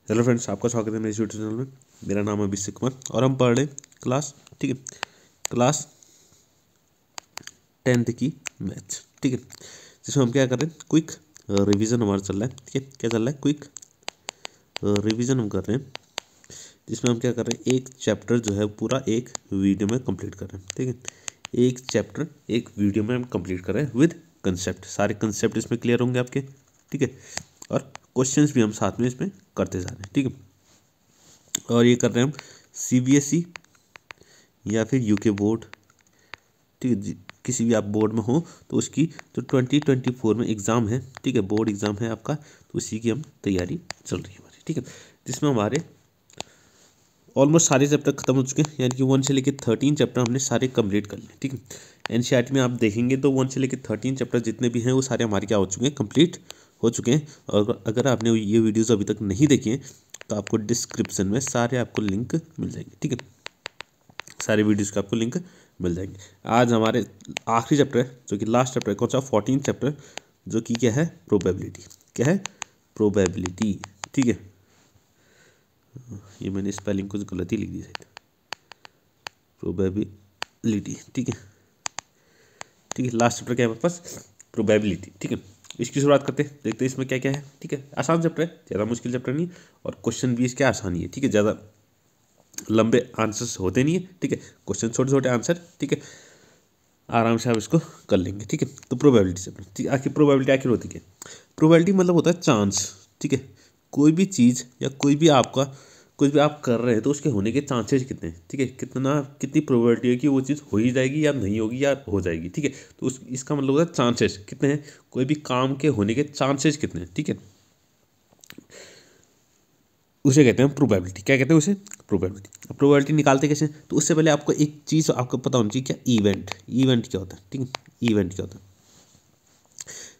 Hello friends, आपका स्वागत है मेरे इस यूट्यूब चैनल में। मेरा नाम है अभिषेक कुमार और हम पढ़ रहे हैं क्लास 10th की मैथ्स। ठीक है, जिसमें हम क्या कर रहे हैं, क्विक रिवीजन हमारा चल रहा है। ठीक है, क्या चल रहा है, क्विक रिवीजन हम कर रहे हैं, जिसमें हम क्या कर रहे हैं, एक चैप्टर जो है पूरा एक वीडियो में कंप्लीट कर रहे हैं। ठीक है, एक चैप्टर एक वीडियो में हम कंप्लीट कर रहे हैं विद कंसेप्ट। सारे कंसेप्ट इसमें क्लियर होंगे आपके। ठीक है, और क्वेश्चंस भी हम साथ में इसमें करते जा रहे हैं। ठीक है, और ये कर रहे हैं हम CBSE या फिर UK बोर्ड। ठीक है, किसी भी आप बोर्ड में हो तो उसकी जो 2024 में एग्ज़ाम है, ठीक है, बोर्ड एग्ज़ाम है आपका, तो उसी की हम तैयारी चल रही है हमारी। ठीक है, जिसमें हमारे ऑलमोस्ट सारे चैप्टर खत्म हो चुके हैं, यानी कि 1 से लेकर 13 चैप्टर हमने सारे कंप्लीट कर लिए। ठीक है, NCERT में आप देखेंगे तो 1 से लेकर 13 चैप्टर जितने भी हैं वो सारे हमारे क्या हो चुके हैं, कंप्लीट हो चुके हैं। और अगर आपने ये वीडियोज़ अभी तक नहीं देखी हैं तो आपको डिस्क्रिप्शन में सारे आपको लिंक मिल जाएंगे। ठीक है, सारे वीडियोज़ का आपको लिंक मिल जाएंगे। आज हमारे आखिरी चैप्टर है, जो कि लास्ट चैप्टर है, कौन सा, 14 चैप्टर, जो कि क्या है, प्रोबेबिलिटी। क्या है, प्रोबेबिलिटी। ठीक है, ये मैंने स्पेलिंग कुछ गलत ही लिख दी शायद, प्रोबेबिलिटी। ठीक है, ठीक है, लास्ट चैप्टर क्या है हमारे पास, प्रोबेबिलिटी। ठीक है, इसकी शुरुआत करते हैं, देखते हैं इसमें क्या क्या है। ठीक है, आसान चैप्टर है, ज़्यादा मुश्किल चैप्टर नहीं, और क्वेश्चन भी इसके आसान ही है। ठीक है, ज़्यादा लंबे आंसर्स होते नहीं है। ठीक है, क्वेश्चन छोटे छोटे आंसर। ठीक है, आराम से आप इसको कर लेंगे। ठीक है, तो प्रोबेबिलिटी चैप्टर। ठीक है, आखिर प्रोबेबिलिटी आखिर होती क्या है, प्रोबेबिलिटी मतलब होता है चांस। ठीक है, कोई भी चीज़ या कोई भी आपका कुछ भी आप कर रहे हैं तो उसके होने के चांसेस कितने हैं। ठीक है, कितनी प्रोबेबिलिटी है कि वो चीज़ हो ही जाएगी या नहीं होगी या हो जाएगी। ठीक है, तो इसका मतलब होता है चांसेस कितने हैं, कोई भी काम के होने के चांसेस कितने हैं। ठीक है, उसे कहते हैं प्रोबेबिलिटी। क्या कहते हैं उसे, प्रोबेबिलिटी। प्रोबेबिलिटी निकालते कैसे, तो उससे पहले आपको एक चीज़ आपको पता होनी चाहिए, क्या, इवेंट। इवेंट क्या होता है, ठीक है, इवेंट क्या होता है।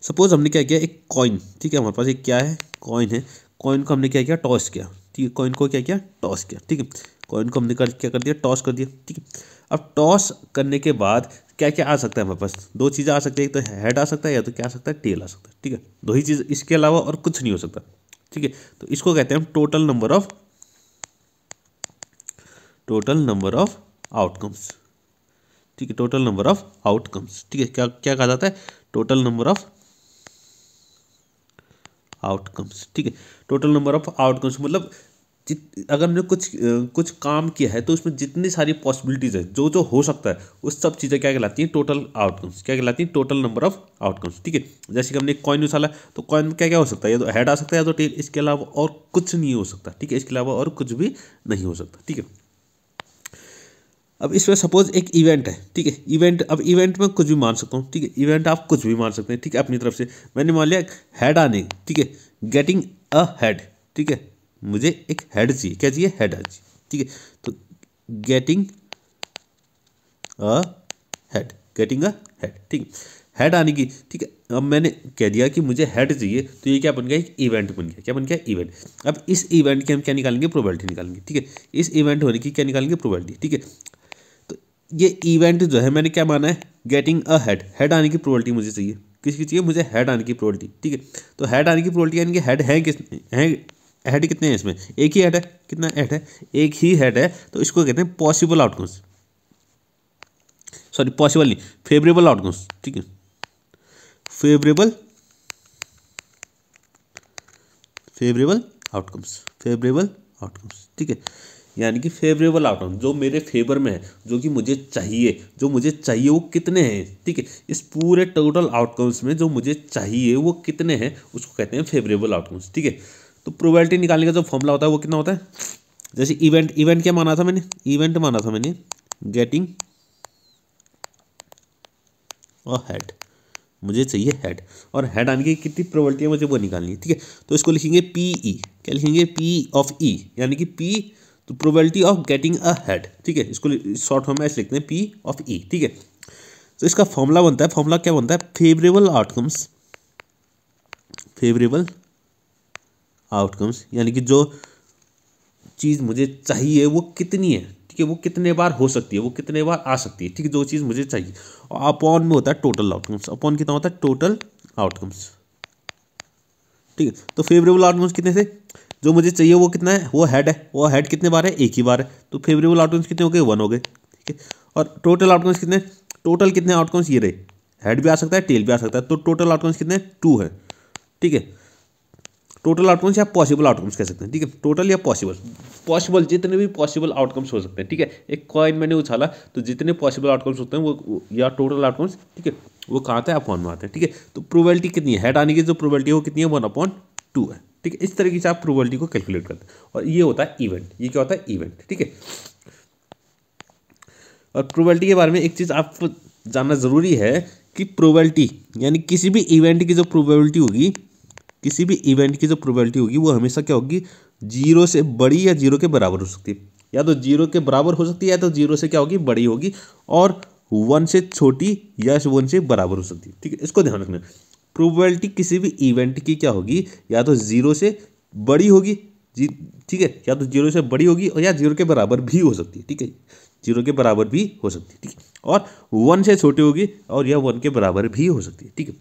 सपोज हमने क्या किया, एक कॉइन, ठीक है, हमारे पास एक क्या है, कॉइन है। कॉइन को हमने क्या किया, टॉस किया। ठीक है, कॉइन को क्या किया, टॉस किया। ठीक है, कॉइन को हमने क्या कर दिया, टॉस कर दिया। ठीक है, अब टॉस करने के बाद क्या क्या आ सकता है हमारे पास, दो चीज़ें आ सकती है, एक तो हेड आ सकता है या तो क्या आ सकता है, टेल आ सकता है। ठीक है, दो ही चीज़, इसके अलावा और कुछ नहीं हो सकता। ठीक है, तो इसको कहते हैं हम टोटल नंबर ऑफ आउटकम्स। ठीक है, टोटल नंबर ऑफ आउटकम्स। ठीक है, क्या क्या कहा जाता है, टोटल नंबर ऑफ आउटकम्स। ठीक है, टोटल नंबर ऑफ आउटकम्स मतलब अगर हमने कुछ काम किया है तो उसमें जितनी सारी पॉसिबिलिटीज है, जो जो हो सकता है, उस सब चीज़ें क्या कहलाती हैं, टोटल आउटकम्स। क्या कहलाती हैं, टोटल नंबर ऑफ आउटकम्स। ठीक है, जैसे कि हमने कॉइन उछाला तो कॉइन में क्या क्या हो सकता है, या तो हेड आ सकता है या तो टेल, इसके अलावा और कुछ नहीं हो सकता। ठीक है, इसके अलावा और कुछ भी नहीं हो सकता। ठीक है, अब इसमें सपोज एक इवेंट है। ठीक है, इवेंट, अब इवेंट में कुछ भी मान सकता हूँ। ठीक है, इवेंट आप कुछ भी मान सकते हैं। ठीक है, अपनी तरफ से मैंने मान लिया हेड आने। ठीक है, गेटिंग अ हेड। ठीक है, मुझे एक हेड चाहिए, क्या चाहिए, हेड चाहिए। ठीक है, तो getting a head, getting a head. ठीक है, हेड आने की। ठीक है, अब मैंने कह दिया कि मुझे हेड चाहिए, तो ये क्या बन गया, एक इवेंट बन गया। क्या बन गया, इवेंट। अब इस इवेंट की हम क्या निकालेंगे, प्रोबेबिलिटी निकालेंगे। ठीक है, इस इवेंट होने की क्या निकालेंगे, प्रोबेबिलिटी। ठीक है, ये इवेंट जो है मैंने क्या माना है, गेटिंग अ हेड, हेड आने की प्रोबेबिलिटी मुझे चाहिए। किसकी चाहिए, मुझे हेड आने की प्रोबेबिलिटी। ठीक है, तो हेड आने की प्रोबेबिलिटी यानी कि हेड है हैं, हेड कितने हैं इसमें, एक ही हेड है। कितना हेड है, एक ही हेड है, तो इसको कहते हैं पॉसिबल आउटकम्स। सॉरी, पॉसिबल नहीं, फेवरेबल आउटकम्स। ठीक है, favourable favourable outcomes, favourable outcomes. ठीक है, यानी कि फेवरेबल आउटकम जो मेरे फेवर में है, जो कि मुझे चाहिए, जो मुझे चाहिए वो कितने हैं। ठीक है, इस पूरे टोटल आउटकम्स में जो मुझे चाहिए वो कितने हैं, उसको कहते हैं फेवरेबल आउटकम्स। ठीक है, तो प्रोबेबिलिटी निकालने का जो फॉर्मूला होता है वो कितना होता है, जैसे इवेंट, इवेंट क्या माना था मैंने, इवेंट माना था मैंने गेटिंग अ हेड, मुझे चाहिए हेड, और हेड आने की कितनी प्रोबेबिलिटी है मुझे वो निकालनी है। ठीक है, तो इसको लिखेंगे PE, क्या लिखेंगे, P ऑफ E, यानी कि P, तो probability of getting a head. ठीक है, इसको शॉर्ट फॉर्म में ऐसे लिखते हैं, P ऑफ E। ठीक है, तो इसका फॉर्मूला बनता है, फॉर्मूला क्या बनता है, फेवरेबल आउटकम्स, फेवरेबल आउटकम्स यानी कि जो चीज़ मुझे चाहिए वो कितनी है। ठीक है, वो कितने बार हो सकती है, वो कितने बार आ सकती है। ठीक है, जो चीज़ मुझे चाहिए, और अपॉन में होता है टोटल आउटकम्स। अपॉन कितना होता है, टोटल आउटकम्स। ठीक है, तो फेवरेबल आउटकम्स कितने थे, जो मुझे चाहिए वो कितना है, वो हेड है, वो हेड कितने बार है, एक ही बार है, तो फेवरेबल आउटकम्स कितने हो गए, 1 हो गए, ठीक है। और टोटल आउटकम्स कितने, टोटल कितने आउटकम्स ये रहे, हेड भी आ सकता है टेल भी आ सकता है, तो टोटल आउटकम्स कितने, 2 है, ठीक है। टोटल आउटकम्स या पॉसिबल आउटकम्स कह सकते हैं, ठीक है, टोटल या पॉसिबल जितने भी पॉसिबल आउटकम्स हो सकते हैं, ठीक है। एक कॉइन मैंने उछाला तो जितने पॉसिबल आउटकम्स होते हैं वो या टोटल आउटकम्स, ठीक है, वो कहाँ आते हैं, अपॉन में आते हैं, ठीक है। तो प्रोबेबिलिटी कितनी है, हेड आने की जो प्रोबेबिलिटी है वो कितनी है, 1/2 है, ठीक है। इस तरीके से आप प्रोबेबिलिटी को कैलकुलेट करते हैं, और ये होता है इवेंट, ये क्या होता है, इवेंट, ठीक है। और प्रोबेबिलिटी के बारे में एक चीज़ आप जानना ज़रूरी है कि प्रोबेबिलिटी यानी किसी भी इवेंट की जो प्रोबेबिलिटी होगी, किसी भी इवेंट की जो प्रोबेबिलिटी होगी वो हमेशा क्या होगी, 0 से बड़ी या 0 के बराबर हो सकती है, या तो 0 के बराबर हो सकती है या तो 0 से क्या होगी, बड़ी होगी, और 1 से छोटी या 1 से बराबर हो सकती है, ठीक है। इसको ध्यान रखना, प्रोबेबिलिटी किसी भी इवेंट की क्या होगी, या तो 0 से बड़ी होगी, ठीक है, या तो 0 से बड़ी होगी और या 0 के बराबर भी हो सकती है, ठीक है, 0 के बराबर भी हो सकती है, ठीक है, और 1 से छोटी होगी और यह 1 के बराबर भी हो सकती है, ठीक है।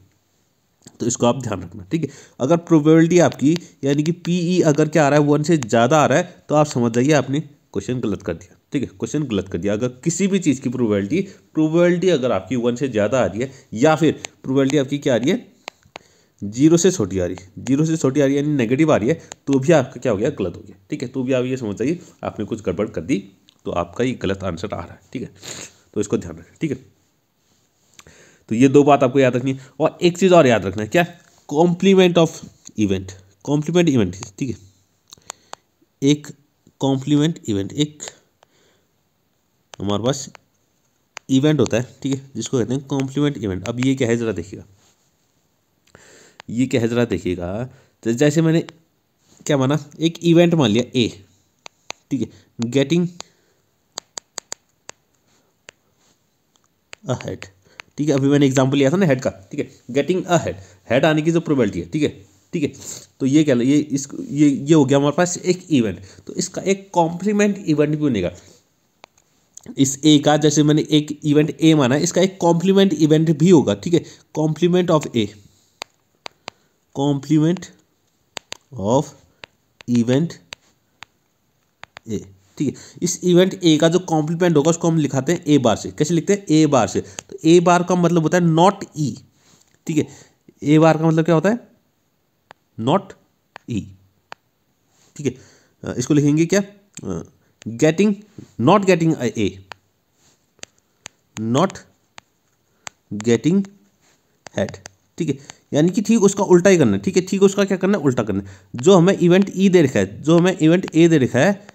तो इसको आप ध्यान रखना, ठीक है। अगर प्रोबेबिलिटी आपकी यानी कि पीई अगर क्या आ रहा है, 1 से ज़्यादा आ रहा है, तो आप समझ जाइए आपने क्वेश्चन गलत कर दिया, ठीक है, क्वेश्चन गलत कर दिया। अगर किसी भी चीज़ की प्रोबेबिलिटी अगर आपकी 1 से ज़्यादा आ रही है, या फिर प्रोबेबिलिटी आपकी क्या आ रही है, 0 से छोटी आ रही है, 0 से छोटी आ रही है यानी नेगेटिव आ रही है, तो भी आपका क्या हो गया, गलत हो गया, ठीक है। तो भी आप ये समझ जाइए आपने कुछ गड़बड़ कर दी, तो आपका ये गलत आंसर आ रहा है, ठीक है। तो इसको ध्यान रखें, ठीक है। तो ये 2 बात आपको याद रखनी है, और एक चीज़ और याद रखना है, क्या, complement of event, complement event, ठीक है, एक कॉम्प्लीमेंट इवेंट, एक हमारे पास इवेंट होता है, ठीक है, जिसको कहते हैं कॉम्प्लीमेंट इवेंट। अब ये क्या है, जरा देखिएगा, ये क्या है, जरा देखिएगा। तो जैसे मैंने क्या माना, एक इवेंट मान लिया ए, ठीक है, गेटिंग अ हेड, ठीक है, अभी मैंने एग्जांपल लिया था ना हेड का, ठीक है, गेटिंग अ हेड, हेड आने की जो प्रोबेबिलिटी है, ठीक है, ठीक है। तो ये क्या, ये हो गया हमारे पास एक इवेंट, तो इसका एक कॉम्प्लीमेंट इवेंट भी बनेगा इस ए का। जैसे मैंने एक इवेंट ए माना, इसका एक कॉम्प्लीमेंट इवेंट भी होगा, ठीक है, complement of A, complement of event A, ठीक है। इस इवेंट ए का जो कॉम्प्लीमेंट होगा उसको हम लिखाते हैं ए बार से। कैसे लिखते हैं, ए बार से। तो ए बार का मतलब होता है नॉट ई, ठीक है, ए बार का मतलब क्या होता है, नॉट ई, ठीक है। इसको लिखेंगे क्या, getting, not getting a, not getting head, ठीक है, यानी कि ठीक उसका उल्टा ही करना है, ठीक है, ठीक उसका क्या करना है, उल्टा करना है। जो हमें इवेंट ई दे रखा है, जो हमें इवेंट ए दे रखा है,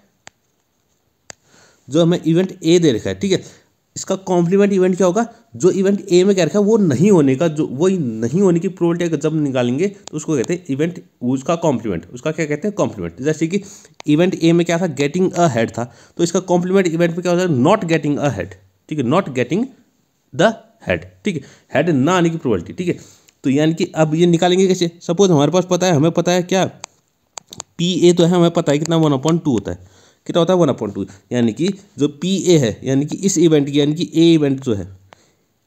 जो हमें इवेंट ए दे रखा है, ठीक है, इसका कॉम्प्लीमेंट इवेंट क्या होगा, जो इवेंट ए में क्या रखा है वो नहीं होने का, जो वो नहीं होने की प्रोबेबिलिटी जब निकालेंगे तो उसको कहते हैं इवेंट, उसका कॉम्प्लीमेंट, उसका क्या कहते हैं, कॉम्प्लीमेंट। जैसे कि इवेंट ए में क्या था, गेटिंग अ हेड था, तो इसका कॉम्प्लीमेंट इवेंट में क्या होता है, नॉट गेटिंग अ हेड, ठीक है, नॉट गेटिंग द हेड, ठीक है, हेड ना आने की प्रोबेबिलिटी, ठीक है। तो यानी कि अब ये निकालेंगे कैसे, सपोज हमारे पास पता है, हमें पता है क्या, पी ए तो है, हमें पता है कितना 1/2 होता है, कितना होता है 1/2, यानी कि जो पी ए है, यानी कि इस इवेंट की, यानी कि ए इवेंट जो है,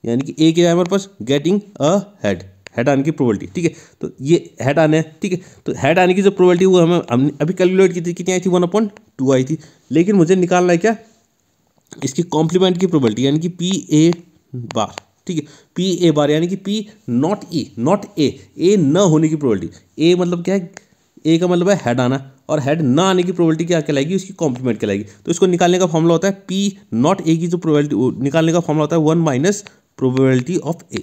यानी कि ए क्या है हमारे पास, गेटिंग अ हेड, हेड आने की प्रोबेबिलिटी, ठीक है। तो ये हेड आने है, ठीक है, तो हेड आने की जो प्रोबेबिलिटी वो हमें हमने अभी कैलकुलेट की थी, कितनी आई थी, 1/2 आई थी। लेकिन मुझे निकालना है क्या, इसकी कॉम्प्लीमेंट की प्रोबेबिलिटी, यानी कि पी ए बार, ठीक है, पी ए बार यानी कि P not E, not a न होने की प्रोबेबिलिटी। ए मतलब क्या है, ए का मतलब है हेड आना, और हेड ना आने की प्रोबेबिलिटी क्या कहलाएगी, उसकी कॉम्प्लीमेंट कहलाएगी। तो इसको निकालने का फॉर्मूला होता है पी नॉट ए की जो प्रोबेबिलिटी निकालने का फॉर्मूला होता है 1 माइनस प्रोबेबिलिटी ऑफ ए,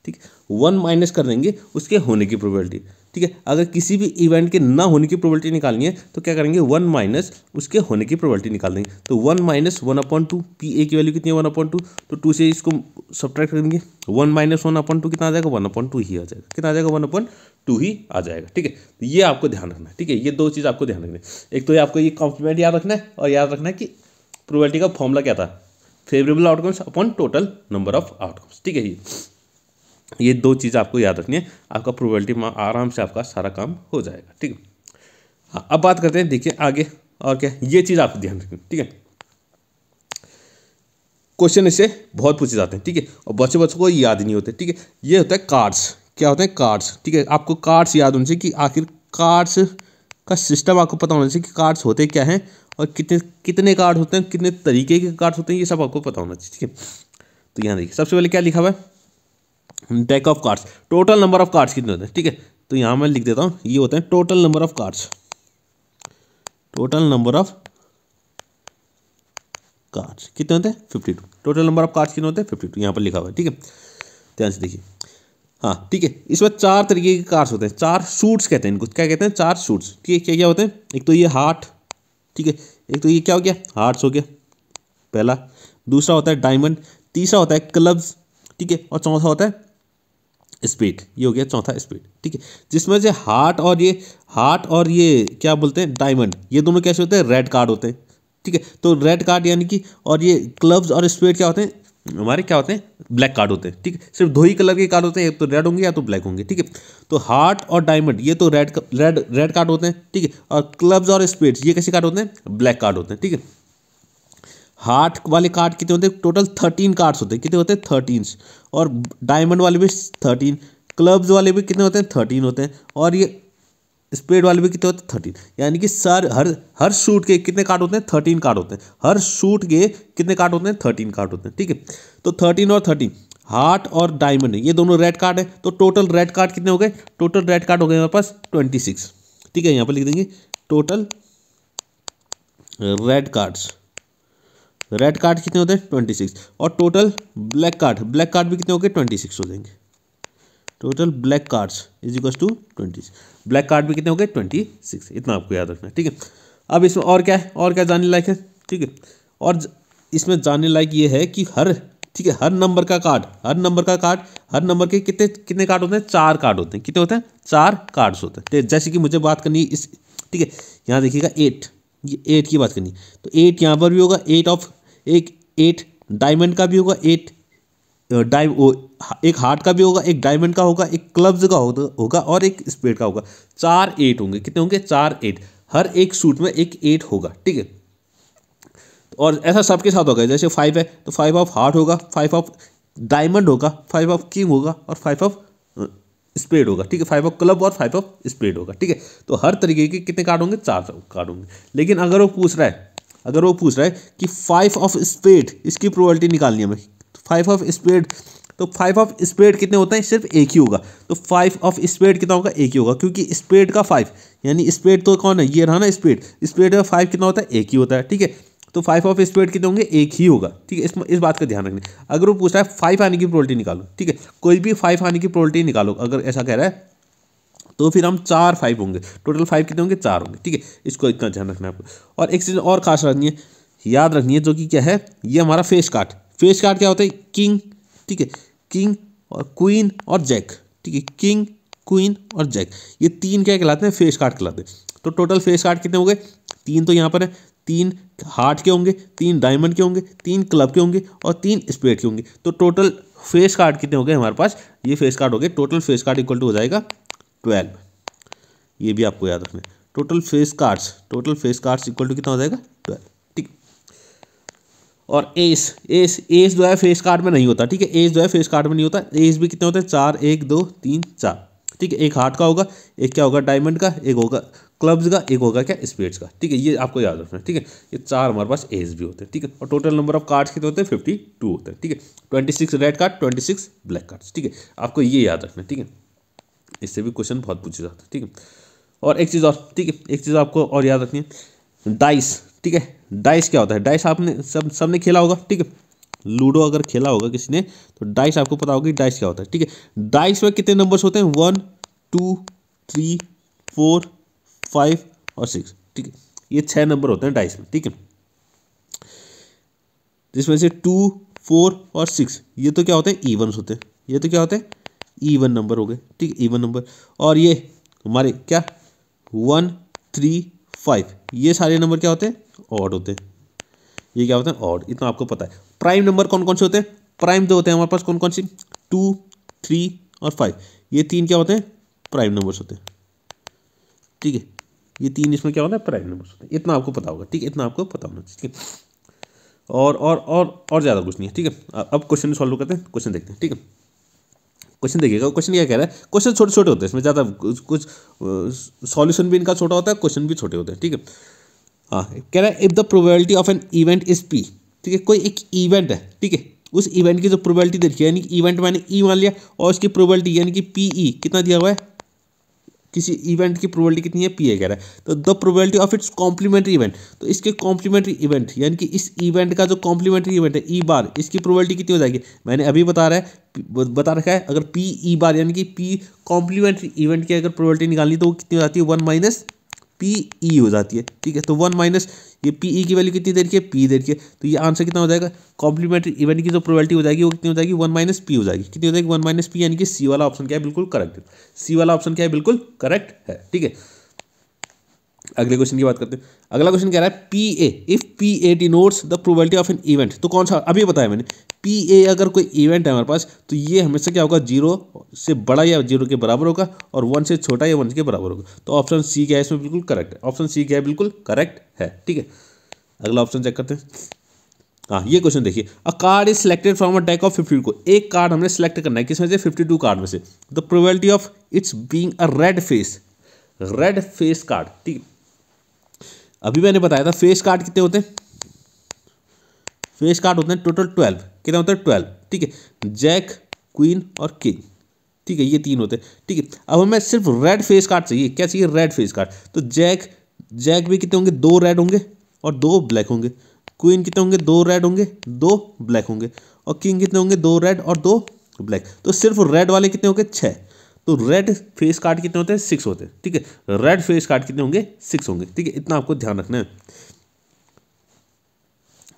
ठीक है, 1 माइनस कर देंगे उसके होने की प्रोबेबिलिटी, ठीक है। अगर किसी भी इवेंट के ना होने की प्रोबेबिलिटी निकालनी है तो क्या करेंगे, 1 माइनस उसके होने की प्रोबेबिलिटी निकाल देंगे। तो 1 माइनस 1/2, पी ए की वैल्यू कितनी है 1/2, तो 2 से इसको सब्ट्रैक्ट करेंगे, 1 माइनस 1/2 कितना आ जाएगा, 1/2 ही आ जाएगा, कितना आ जाएगा, 1/2 ही आ जाएगा, ठीक है। तो ये आपको ध्यान रखना है, ठीक है, ये 2 चीज़ आपको ध्यान रखना है। एक तो ये आपको ये कॉम्प्लीमेंट याद रखना है, और याद रखना है कि प्रोबेबिलिटी का फॉर्मूला क्या था, favourable outcomes upon total number of outcomes, ठीक है। ये 2 चीज़ आपको याद रखनी है, आपका प्रोबेबिलिटी में आराम से आपका सारा काम हो जाएगा, ठीक है। हाँ, अब बात करते हैं, देखिए आगे और क्या, ये चीज़ आप ध्यान रखें, ठीक है। क्वेश्चन इससे बहुत पूछे जाते हैं, ठीक है, और बच्चों को याद नहीं होते, ठीक है। ये होता है कार्ड्स, क्या होते हैं कार्ड्स, ठीक है, आपको कार्ड्स याद होने चाहिए कि आखिर कार्ड्स का सिस्टम आपको पता होना चाहिए कि कार्ड्स होते क्या हैं और कितने कितने कार्ड होते हैं, कितने तरीके के कार्ड्स होते हैं, ये सब आपको पता होना चाहिए। ठीक है, तो यहाँ देखिए सबसे पहले क्या लिखा हुआ है, deck of cards, total number of cards कितने होते हैं। ठीक है, तो यहाँ मैं लिख देता हूँ, ये होते हैं total number of cards, total number of cards कितने होते हैं 52, टोटल नंबर ऑफ कार्ड्स कितने होते हैं 52, यहाँ पर लिखा हुआ है। ठीक है, ध्यान से देखिए। हाँ ठीक है, इसमें 4 तरीके के कार्ड्स होते हैं, 4 सूट्स कहते हैं इनको, क्या कहते हैं 4 सूट्स। ठीक है, क्या क्या होते हैं, एक तो ये हार्ट, ठीक है, एक तो ये क्या हो गया हार्ट्स हो गया पहला, दूसरा होता है डायमंड, तीसरा होता है क्लब्स, ठीक है, और चौथा होता है स्पेड, ये हो गया चौथा स्पेड। ठीक है, जिसमें से हार्ट और ये क्या बोलते हैं डायमंड, ये दोनों कैसे होते हैं, रेड कार्ड होते हैं। ठीक है, तो रेड कार्ड यानी कि, और ये क्लब्स और स्पेड क्या होते हैं हमारे, क्या होते हैं ब्लैक कार्ड होते हैं। ठीक है, सिर्फ 2 ही कलर के कार्ड होते हैं, एक तो रेड होंगे या तो ब्लैक होंगे। ठीक है, तो हार्ट और डायमंड ये तो रेड कार्ड होते हैं। ठीक है, और क्लब्स और स्पेड्स ये कैसे कार्ड होते हैं, ब्लैक कार्ड होते हैं। ठीक है, हार्ट वाले कार्ड कितने होते हैं, टोटल 13 कार्ड्स होते हैं, कितने होते हैं 13, और डायमंड वाले भी 13, क्लब्स वाले भी कितने होते हैं 13 होते हैं, और ये स्पेड वाले भी कितने होते हैं 13। यानी कि सर हर शूट के कितने कार्ड होते हैं 13 कार्ड होते हैं, हर शूट के कितने कार्ड होते हैं 13 कार्ड होते हैं। ठीक है, तो 13 और 13, हार्ट और डायमंड ये दोनों रेड कार्ड है, तो टोटल रेड कार्ड कितने हो गए, टोटल रेड कार्ड हो गए हमारे पास 26। ठीक है, यहाँ पर लिख देंगे total red cards, red card कितने होते हैं 26, और टोटल ब्लैक कार्ड भी कितने हो गए 26 हो जाएंगे, total black cards is equal to 20, black card भी कितने हो गए 26, इतना आपको याद रखना है। ठीक है, अब इसमें और क्या है, और क्या जानने लायक है। ठीक है, और इसमें जानने लायक ये है कि ठीक है हर नंबर के कितने कितने कार्ड होते हैं, 4 कार्ड होते हैं, कितने होते हैं 4 कार्ड्स होते हैं। तो जैसे कि मुझे बात करनी है इस, ठीक है, यहाँ देखिएगा 8, ये 8 की बात करनी है, तो 8 यहाँ पर भी होगा, 8 डायमंड का भी होगा, एक हार्ट का भी होगा, एक डायमंड का होगा, एक क्लब्स का होगा और एक स्पेड का होगा, 4 8 होंगे, कितने होंगे 4 8, हर एक सूट में एक 8 होगा। ठीक है, और ऐसा सबके साथ होगा, जैसे 5 है तो 5 ऑफ हार्ट होगा, 5 ऑफ डायमंड होगा, 5 ऑफ किंग होगा और 5 ऑफ स्पेड होगा। ठीक है, 5 ऑफ क्लब और 5 ऑफ स्पेड होगा। ठीक है, तो हर तरीके के कितने कार्ड होंगे 4 कार्ड होंगे। लेकिन अगर वो पूछ रहा है कि 5 ऑफ स्पेड, इसकी प्रोबेबिलिटी निकालनी है हमें, 5 ऑफ स्पेड, तो 5 ऑफ स्पेड कितने होते हैं, सिर्फ एक ही होगा, तो 5 ऑफ स्पेड कितना होगा, एक ही होगा, क्योंकि स्पेड का 5 यानी स्पेड तो कौन है, ये रहा ना स्पेड का 5 कितना होता है, एक ही होता है। ठीक है, तो 5 ऑफ स्पेड कितने होंगे, एक ही होगा। ठीक है, इस बात का ध्यान रखना। अगर वो पूछ रहा है 5 आने की प्रोबेबिलिटी निकालो, ठीक है, कोई भी 5 आने की प्रोबेबिलिटी निकालो, अगर ऐसा कह रहा है तो फिर हम 4 5 होंगे, टोटल 5 कितने होंगे 4 होंगे। ठीक है, इसको इतना ध्यान रखना है आपको। और एक चीज़ और खास रखनी है, याद रखनी है, जो कि क्या है, ये हमारा फेस कार्ड क्या होता है, किंग, ठीक है, किंग और क्वीन और जैक। ठीक है, किंग क्वीन और जैक ये 3 क्या कहलाते हैं, फेस कार्ड कहलाते हैं। तो टोटल फेस कार्ड कितने हो गए, 3 तो यहाँ पर है, 3 हार्ट के होंगे, 3 डायमंड के होंगे, 3 क्लब के होंगे और 3 स्पेड के होंगे। तो टोटल फेस कार्ड कितने हो गए हमारे पास, ये फेस कार्ड हो गए, total face card equal to हो जाएगा 12। ये भी आपको याद रखना है, total face cards equal to कितना हो जाएगा 12। ठीक, और एस जो है फेस कार्ड में नहीं होता। ठीक है, एस जो है फेस कार्ड में नहीं होता, एस भी कितने होते हैं 4, 1 2 3 4। ठीक है, एक हार्ट का होगा, एक क्या होगा डायमंड का, एक होगा क्लब्स का, एक होगा क्या स्पेड्स का। ठीक है, ये आपको याद रखना है। ठीक है, ये 4 हमारे पास एस भी होते हैं। ठीक है, और टोटल नंबर ऑफ कार्ड्स कितने होते हैं 52 होते हैं। ठीक है, 26 रेड कार्ड, 26 ब्लैक कार्ड्स। ठीक है, आपको ये याद रखना है। ठीक है, इससे भी क्वेश्चन बहुत पूछे जाते हैं। ठीक है, और एक चीज़ और, ठीक है, एक चीज़ आपको और याद रखनी है, डाइस। ठीक है, डाइस क्या होता है, डाइस आपने सबने खेला होगा। ठीक है, लूडो अगर खेला होगा किसी ने तो डाइस आपको पता होगा कि डाइस क्या होता है। ठीक है, डाइस में कितने नंबर्स होते हैं, 1 2 3 4 5 और 6। ठीक है, ये 6 नंबर होते हैं डाइस में। ठीक है, जिसमें से 2 4 और 6 ये तो क्या होते हैं, इवन्स होते हैं, ये तो क्या होते हैं इवन नंबर हो गए। ठीक है, इवन नंबर। और ये हमारे क्या 1 3 5 ये सारे नंबर क्या होते हैं, ऑड होते हैं। ये क्या होते हैं, ऑड, इतना आपको पता है। प्राइम नंबर कौन कौन से होते हैं, प्राइम जो होते हैं हमारे पास कौन कौन सी, 2 3 और 5, ये 3 क्या होते हैं, प्राइम नंबर्स होते हैं। ठीक है, ये 3 इसमें क्या होता है, प्राइम नंबर्स होते हैं। इतना आपको पता होगा। ठीक है, इतना आपको पता होना चाहिए। ठीक है, और ज़्यादा कुछ नहीं है। ठीक है, अब क्वेश्चन सॉल्व करते हैं, क्वेश्चन देखते हैं। ठीक है, क्वेश्चन देखिएगा, क्वेश्चन क्या कह रहा है, क्वेश्चन छोटे छोटे होते हैं, इसमें ज़्यादा कुछ सॉल्यूशन भी इनका छोटा होता है, क्वेश्चन भी छोटे होते हैं, ठीक है। हाँ, कह रहा है if the probability of an event is P, ठीक है, कोई एक इवेंट है, ठीक है, उस इवेंट की जो प्रोबेबिलिटी देखी है, यानी कि इवेंट मैंने ई मान लिया और उसकी प्रोबेबिलिटी यानी कि पी ई कितना दिया हुआ है, किसी इवेंट की प्रोबेबिलिटी कितनी है, पी ए कह रहा है। तो the probability of its complementary event, तो इसके कॉम्प्लीमेंट्री इवेंट यानी कि इस इवेंट का जो कॉम्प्लीमेंट्री इवेंट है ई बार, इसकी प्रोबेबिलिटी कितनी हो जाएगी, मैंने अभी बता रखा है, अगर पी ई बार यानी कि पी कॉम्प्लीमेंट्री इवेंट की अगर प्रोबेबिलिटी निकालनी तो वो कितनी हो जाती है, 1 माइनस पी ई हो जाती है, ठीक है। तो 1 माइनस ये पी ई की वैल्यू कितनी दे रखी है, पी दे रखी है, तो ये आंसर कितना हो जाएगा, कॉम्प्लीमेंट्री इवेंट की जो प्रोबेबिलिटी हो जाएगी वो कितनी हो जाएगी, 1 माइनस पी हो जाएगी, कितनी हो जाएगी, 1 माइनस पी, यानी कि सी वाला ऑप्शन क्या है, बिल्कुल करेक्ट है। सी वाला ऑप्शन क्या है, बिल्कुल करेक्ट है, ठीक है। अगले क्वेश्चन की बात करते हैं। अगला क्वेश्चन कह रहा है P A, if P A denotes the probability of an event, तो कौन सा, अभी बताया मैंने, पी ए अगर कोई इवेंट है हमारे पास तो ये हमेशा क्या होगा, 0 से बड़ा या 0 के बराबर होगा और 1 से छोटा या 1 के बराबर होगा। तो ऑप्शन सी क्या है इसमें, बिल्कुल करेक्ट है, ऑप्शन सी क्या है, बिल्कुल करेक्ट है, ठीक है। अगला ऑप्शन चेक करते हैं। हाँ, ये क्वेश्चन देखिए, अ card is selected from a deck of 52 को, एक कार्ड हमने सेलेक्ट करना है, किसमें से, 52 कार्ड में से। The probability of it's being a red face card, ठीक है। अभी मैंने बताया था फेस कार्ड कितने होते हैं, फेस कार्ड होते हैं टोटल 12, कितने होते हैं, 12, ठीक है। जैक, क्वीन और किंग, ठीक है, ये 3 होते हैं, ठीक है। अब हमें सिर्फ रेड फेस कार्ड चाहिए, क्या चाहिए, रेड फेस कार्ड। तो जैक भी कितने होंगे, 2 रेड होंगे और 2 ब्लैक होंगे। क्वीन कितने होंगे, 2 रेड होंगे 2 ब्लैक होंगे। और किंग कितने होंगे, 2 रेड और 2 ब्लैक। तो सिर्फ रेड वाले कितने होंगे, 6। तो रेड फेस कार्ड कितने होते हैं, 6 होते हैं, ठीक है। रेड फेस कार्ड कितने होंगे, 6 होंगे, ठीक है, इतना आपको ध्यान रखना है,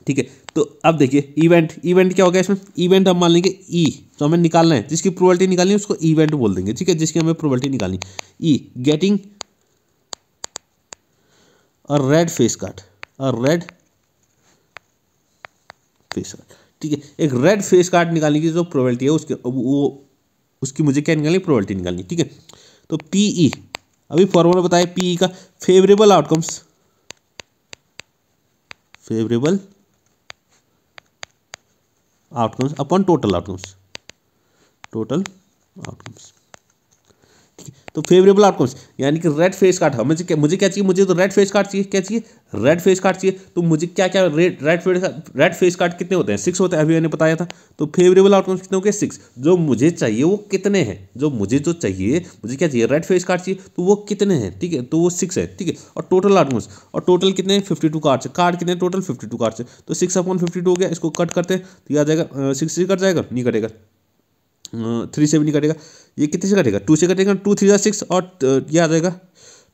ठीक है। तो अब देखिए इवेंट क्या हो गया इसमें, इवेंट हम मान लेंगे ई, तो हमें निकालना है, जिसकी प्रोबेबिलिटी निकालनी है उसको इवेंट बोल देंगे, ठीक है, जिसकी हमें प्रोबेबिलिटी निकालनी, E getting a red face card, ठीक है। एक रेड फेस कार्ड निकालने की जो प्रोबेबिलिटी है उसकी मुझे क्या निकालनी, प्रोबेबिलिटी निकालनी, ठीक है। तो पीई, अभी फॉर्मूला बताया पीई का, favourable outcomes upon total outcomes, ठीक है। तो फेवरेबल आउटकम्स यानी कि रेड फेस कार्ड, मुझे क्या चाहिए, मुझे तो रेड फेस कार्ड चाहिए, क्या चाहिए, रेड फेस कार्ड चाहिए। तो मुझे क्या क्या रेड फेस कार्ड कितने होते हैं, 6 होते हैं, अभी मैंने बताया था। तो फेवरेबल आउटकम्स कितने हो गए, 6। जो मुझे चाहिए वो कितने हैं, मुझे क्या चाहिए, रेड फेस कार्ड चाहिए, तो वो कितने हैं, ठीक है, तो वो 6 है, ठीक है। और टोटल आउटकम्स, और टोटल कितने हैं, 52 कार्ड कितने, टोटल 52 कार्ड है। तो 6/52 हो गया, इसको कट करते हैं तो ये आ जाएगा 6 से कट जाएगा, नहीं कटेगा, 3 से भी नहीं कटेगा, ये कितने से कटेगा, 2 से कटेगा, 2 3 जा 6 और ये आ जाएगा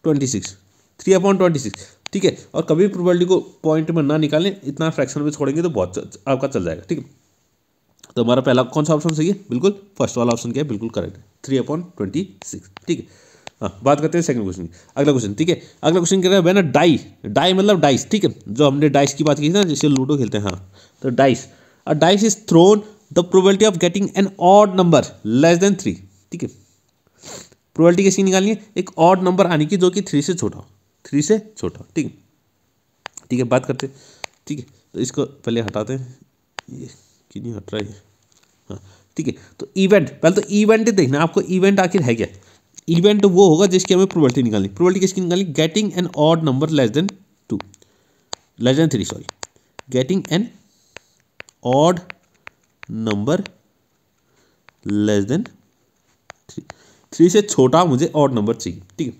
26, 3/26, ठीक है। और कभी प्रोबेबिलिटी को पॉइंट में ना निकालें, इतना फ्रैक्शन में छोड़ेंगे तो बहुत आपका चल जाएगा, ठीक है। तो हमारा पहला कौन सा ऑप्शन सही है, बिल्कुल फर्स्ट वाला ऑप्शन क्या है, बिल्कुल करेक्ट है, 3/26, ठीक है। हाँ, बात करते हैं सेकंड क्वेश्चन की। अगला क्वेश्चन, ठीक है, अगला क्वेश्चन कह रहा है व्हेन अ डाई मतलब डाइस, ठीक है, जो हमने डाइस की बात की थी ना, जैसे लूडो खेलते हैं, हाँ, तो dice is throne, the probability of getting an odd number less than 3, ठीक है। प्रोबेबिलिटी कैसी निकालनी है, एक ऑड नंबर आने की जो कि 3 से छोटा हो, ठीक है, ठीक है। बात करते हैं, ठीक है, तो इसको पहले हटाते हैं, ये क्यों नहीं हट रहा है, हाँ, ठीक है। तो पहले तो इवेंट देखना आपको, इवेंट आखिर है क्या, इवेंट वो होगा जिसकी हमें प्रोबेबिलिटी निकालनी, प्रोबेबिलिटी किसकी निकालनी, getting an odd number less than 3, sorry, getting an odd number less than 3 से छोटा मुझे ऑड नंबर चाहिए, ठीक है।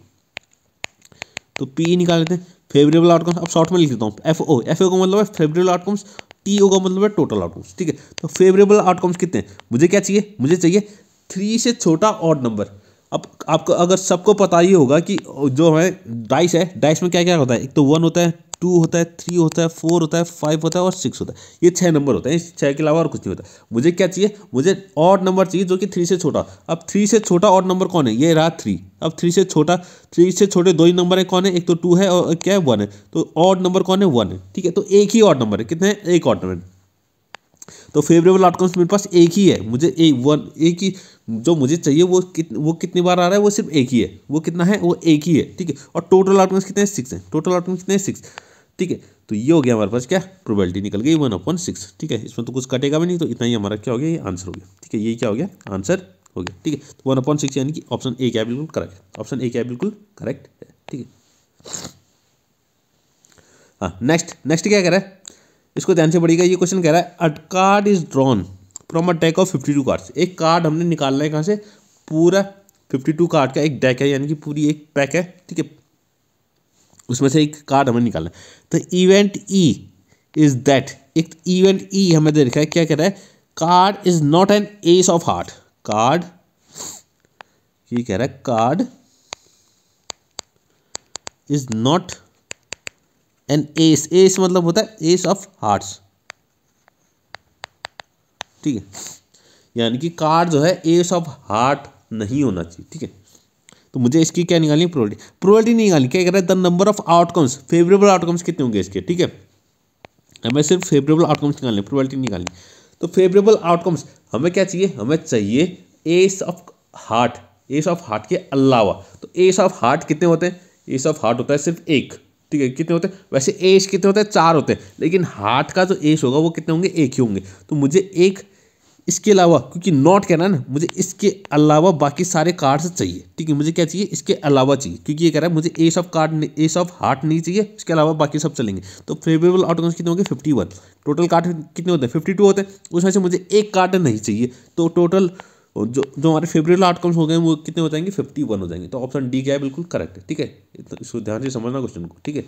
तो पी निकाल लेते हैं, फेवरेबल आउटकम्स, अब शॉर्ट में लिख देता हूँ, एफओ का मतलब है फेवरेबल आउटकम्स, टीओ का मतलब है टोटल आउटकम्स, ठीक है। तो फेवरेबल आउटकम्स कितने हैं, मुझे क्या चाहिए, मुझे चाहिए 3 से छोटा ऑड नंबर। अब आपको अगर सबको पता ही होगा कि जो है डाइस में क्या क्या होता है, एक तो 1 होता है, 2 होता है, 3 होता है, 4 होता है, 5 होता है और 6 होता है, ये 6 नंबर होते हैं, इस 6 के अलावा और कुछ नहीं होता। मुझे क्या चाहिए, मुझे ऑड नंबर चाहिए जो कि 3 से छोटा। अब 3 से छोटा ऑड नंबर कौन है, ये रहा 3। अब 3 से छोटे 2 ही नंबर है, कौन है, एक तो 2 है और क्या है 1 है। तो ऑड नंबर कौन है, 1 है, ठीक है। तो एक ही ऑड नंबर है, कितने हैं, एक ऑड नंबर। तो फेवरेबल आउटकम्स मेरे पास एक ही है, मुझे एक ही जो मुझे चाहिए वो कितनी बार आ रहा है, वो सिर्फ एक ही है, वो कितना है, वो एक ही है, ठीक है। और टोटल आउटकम्स कितने हैं, 6 हैं, टोटल आउटकम्स कितने हैं, 6, ठीक है। तो ये हो गया हमारे पास क्या, प्रोबेबिलिटी निकल गई 1/6, ठीक है। इसमें तो कुछ कटेगा भी नहीं, तो इतना ही हमारा क्या हो गया, ये आंसर हो गया, ठीक है। ये क्या हो गया, आंसर हो गया, ठीक है। तो 1/6 यानी कि ऑप्शन ए क्या है बिल्कुल करेक्ट, ऑप्शन ए क्या है बिल्कुल करेक्ट है, ठीक है। हाँ, नेक्स्ट क्या कह रहा है, इसको ध्यान से पढ़िएगा। ये क्वेश्चन कह रहा है अ card is drawn from a deck of 52 cards. एक कार्ड हमने निकालना है कहाँ से, पूरा 52 कार्ड का एक डेक है, यानी कि पूरी एक पैक है, ठीक है। उसमें से एक कार्ड हमें निकालना है। तो इवेंट ई इज दैट, एक इवेंट ई हमें दे रखा है, क्या कह रहा है, card is not an S of heart. Card, ये कह रहा है card is not an S, S मतलब होता है एस ऑफ हार्ट्स, ठीक है। यानी कि कार्ड जो है एस ऑफ हार्ट नहीं होना चाहिए, ठीक है। तो मुझे इसकी क्या निकालनी है, प्रोबेबिलिटी, प्रोबेबिलिटी नहीं निकालनी, क्या कह रहा है, the number of outcomes, favourable outcomes कितने होंगे इसके, ठीक है। हमें सिर्फ फेवरेबल आउटकम्स निकालने, प्रोबेबिलिटी नहीं निकालनी। तो फेवरेबल आउटकम्स हमें क्या चाहिए, हमें चाहिए S of heart, S of heart के अलावा। तो एस ऑफ हार्ट कितने होते हैं, एस ऑफ हार्ट होता है सिर्फ एक, ठीक है। कितने होते हैं वैसे, एस कितने होते हैं, 4 होते हैं, लेकिन हार्ट का जो एस होगा वो कितने होंगे, एक ही होंगे। तो मुझे एक इसके अलावा, क्योंकि नॉट कहना है ना, मुझे इसके अलावा बाकी सारे कार्ड्स चाहिए, ठीक है। मुझे क्या चाहिए, इसके अलावा चाहिए, क्योंकि ये कह रहा है मुझे S of card, S of heart नहीं चाहिए, इसके अलावा बाकी सब चलेंगे। तो फेवरेबल आउटकम्स कितने होंगे, 51। टोटल कार्ड कितने होते हैं, 52 होते हैं, उसमें से मुझे एक कार्ड नहीं चाहिए। तो टोटल जो हमारे फेवरेबल आउटकम्स हो गए वो कितने हो जाएंगे, 51 हो जाएंगे। तो ऑप्शन डी क्या है, बिल्कुल करेक्ट है, ठीक है। तो इसको ध्यान से समझना क्वेश्चन को, ठीक है।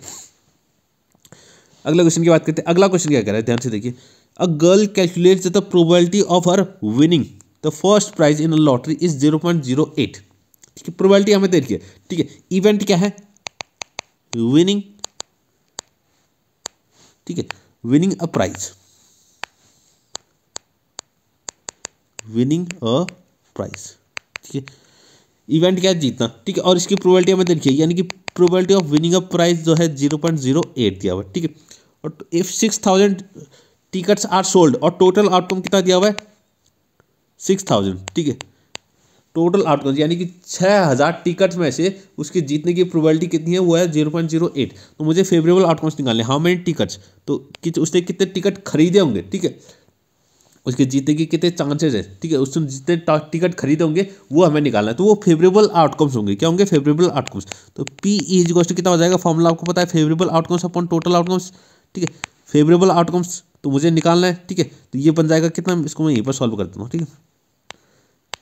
अगला क्वेश्चन की बात करते हैं। अगला क्वेश्चन क्या कह रहा है, ध्यान से देखिए। A girl calculates the probability of her winning the first prize in a lottery is 0.08, ठीक है। प्रोबेबिलिटी हमें दे रखी है, ठीक है। इवेंट क्या है, विनिंग, ठीक है, winning a prize, winning a prize, ठीक है। इवेंट क्या है, जीतना, ठीक है। और इसकी प्रोबेबिलिटी हमें दे रखी है, यानी कि probability of winning a prize जो है 0.08 दिया हुआ है, ठीक है। और इफ 6000 टिकट्स आर सोल्ड, और टोटल आउटकम कितना दिया हुआ है, 6000, ठीक है। टोटल आउटकम यानी कि 6000 टिकट्स में से उसके जीतने की प्रोबेबिलिटी कितनी है, वो है 0.08। तो मुझे फेवरेबल आउटकम्स निकालने, हाउ मेनी टिकट्स, तो उसने कितने टिकट खरीदे होंगे, ठीक है। उसके जीतने की कितने चांसेस है, ठीक है। उसने जितने टिकट खरीदे होंगे वो हमें निकालना है। तो वो फेवरेबल आउटकम्स होंगे, क्या होंगे, फेवरेबल आउटकम्स। तो पी इज इक्वल टू कितना हो जाएगा, फॉर्मूला आपको पता है, favourable outcomes upon total outcomes, ठीक है। फेवरेबल आउटकम्स तो मुझे निकालना है, ठीक है। तो ये बन जाएगा कितना, इसको मैं यहीं पर सॉल्व करता हूँ, ठीक है।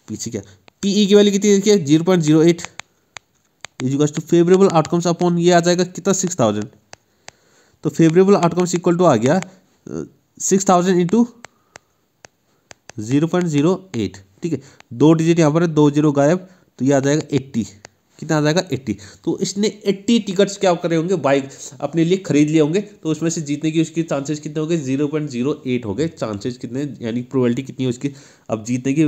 पीछे क्या, पीई की वैल्यू कितनी देखिए 0.08 is equal to favourable outcomes upon ये आ जाएगा कितना, 6000। तो फेवरेबल आउटकम्स इक्वल टू आ गया 6000 इंटू 0.08, ठीक है। 2 डिजिट यहाँ पर है, 2 जीरो गायब, तो ये आ जाएगा 80, कितना आ जाएगा 80। तो इसने 80 टिकट्स क्या करे होंगे, बाइक अपने लिए खरीद लिए होंगे। तो उसमें से जीतने की उसकी चांसेस कितने हो गए, 0.08 हो गए चांसेस, कितने यानी प्रोबेबिलिटी कितनी है उसकी, अब जीतने की,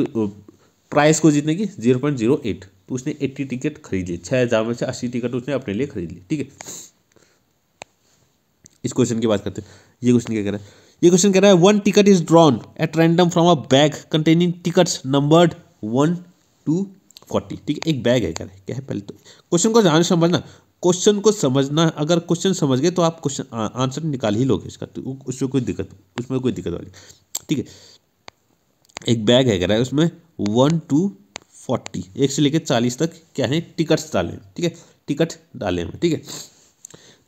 प्राइस को जीतने की 0.08। तो उसने 80 टिकट खरीद लिए, 6000 में से 80 टिकट उसने अपने लिए खरीद ली, ठीक है। इस क्वेश्चन की बात करते हैं। ये क्वेश्चन क्या कह रहा है, ये क्वेश्चन कह रहा है 1 ticket is drawn at random from a bag containing tickets numbered 1 to 40, ठीक है। एक बैग है, क्या है, पहले तो क्वेश्चन को ध्यान से समझना, क्वेश्चन को समझना, अगर क्वेश्चन समझ गए तो आप क्वेश्चन आंसर निकाल ही लोगे इसका, तो उसमें कोई दिक्कत वाली, ठीक है। एक बैग है, कह रहा है उसमें 1 to 40, 1 से लेकर 40 तक क्या है, टिकट्स डाले, ठीक है, टिकट डाले हैं, ठीक है।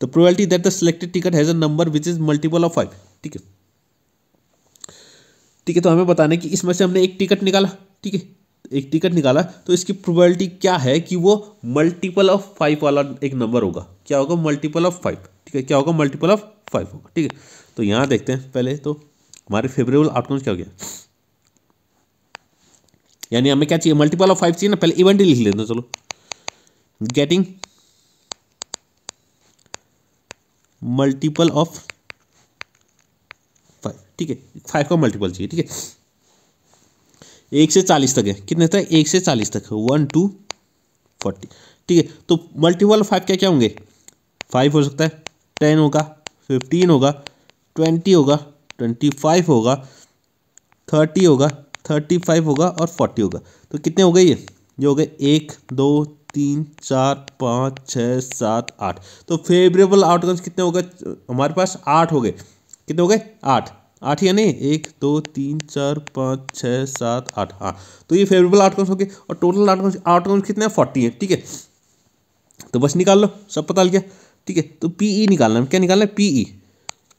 तो probability that the selected ticket has a number which is multiple of 5, ठीक है, ठीक है। तो हमें बताना है कि इसमें से हमने एक टिकट निकाला, ठीक है, एक टिकट निकाला, तो इसकी प्रोबेबिलिटी क्या है कि वो मल्टीपल ऑफ 5 वाला एक नंबर होगा, क्या होगा, मल्टीपल ऑफ 5, ठीक है, क्या होगा, मल्टीपल ऑफ 5 होगा, ठीक है। तो यहाँ देखते हैं पहले, तो हमारे फेवरेबल आउटकम्स क्या हो गया, यानी हमें क्या चाहिए, मल्टीपल ऑफ 5 चाहिए ना, पहले इवेंट ही लिख लेते हैं, चलो, गेटिंग मल्टीपल ऑफ 5, ठीक है, 5 का मल्टीपल चाहिए, ठीक है। 1 से 40 तक है, कितने तक, 1 से 40 तक, 1 to 40, ठीक है। तो मल्टीपल ऑफ 5 क्या क्या होंगे, 5 हो सकता है, 10 होगा, 15 होगा, 20 होगा, 25 होगा, 30 होगा, 35 होगा और 40 होगा। तो कितने हो गए ये हो गए 1 2 3 4 5 6 7 8। तो फेवरेबल आउटकम्स कितने हो गए हमारे पास, 8 हो गए, कितने हो गए, 8, 8 ही है नहीं, 1 2 3 4 5 6 7 8, हाँ। तो ये फेवरेबल आउटकम्स हो गए और टोटल आउटकम्स कितने हैं, 40 है, ठीक है। तो बस निकाल लो, सब पता लग गया, ठीक है। तो पीई निकालना है, क्या निकालना है, PE,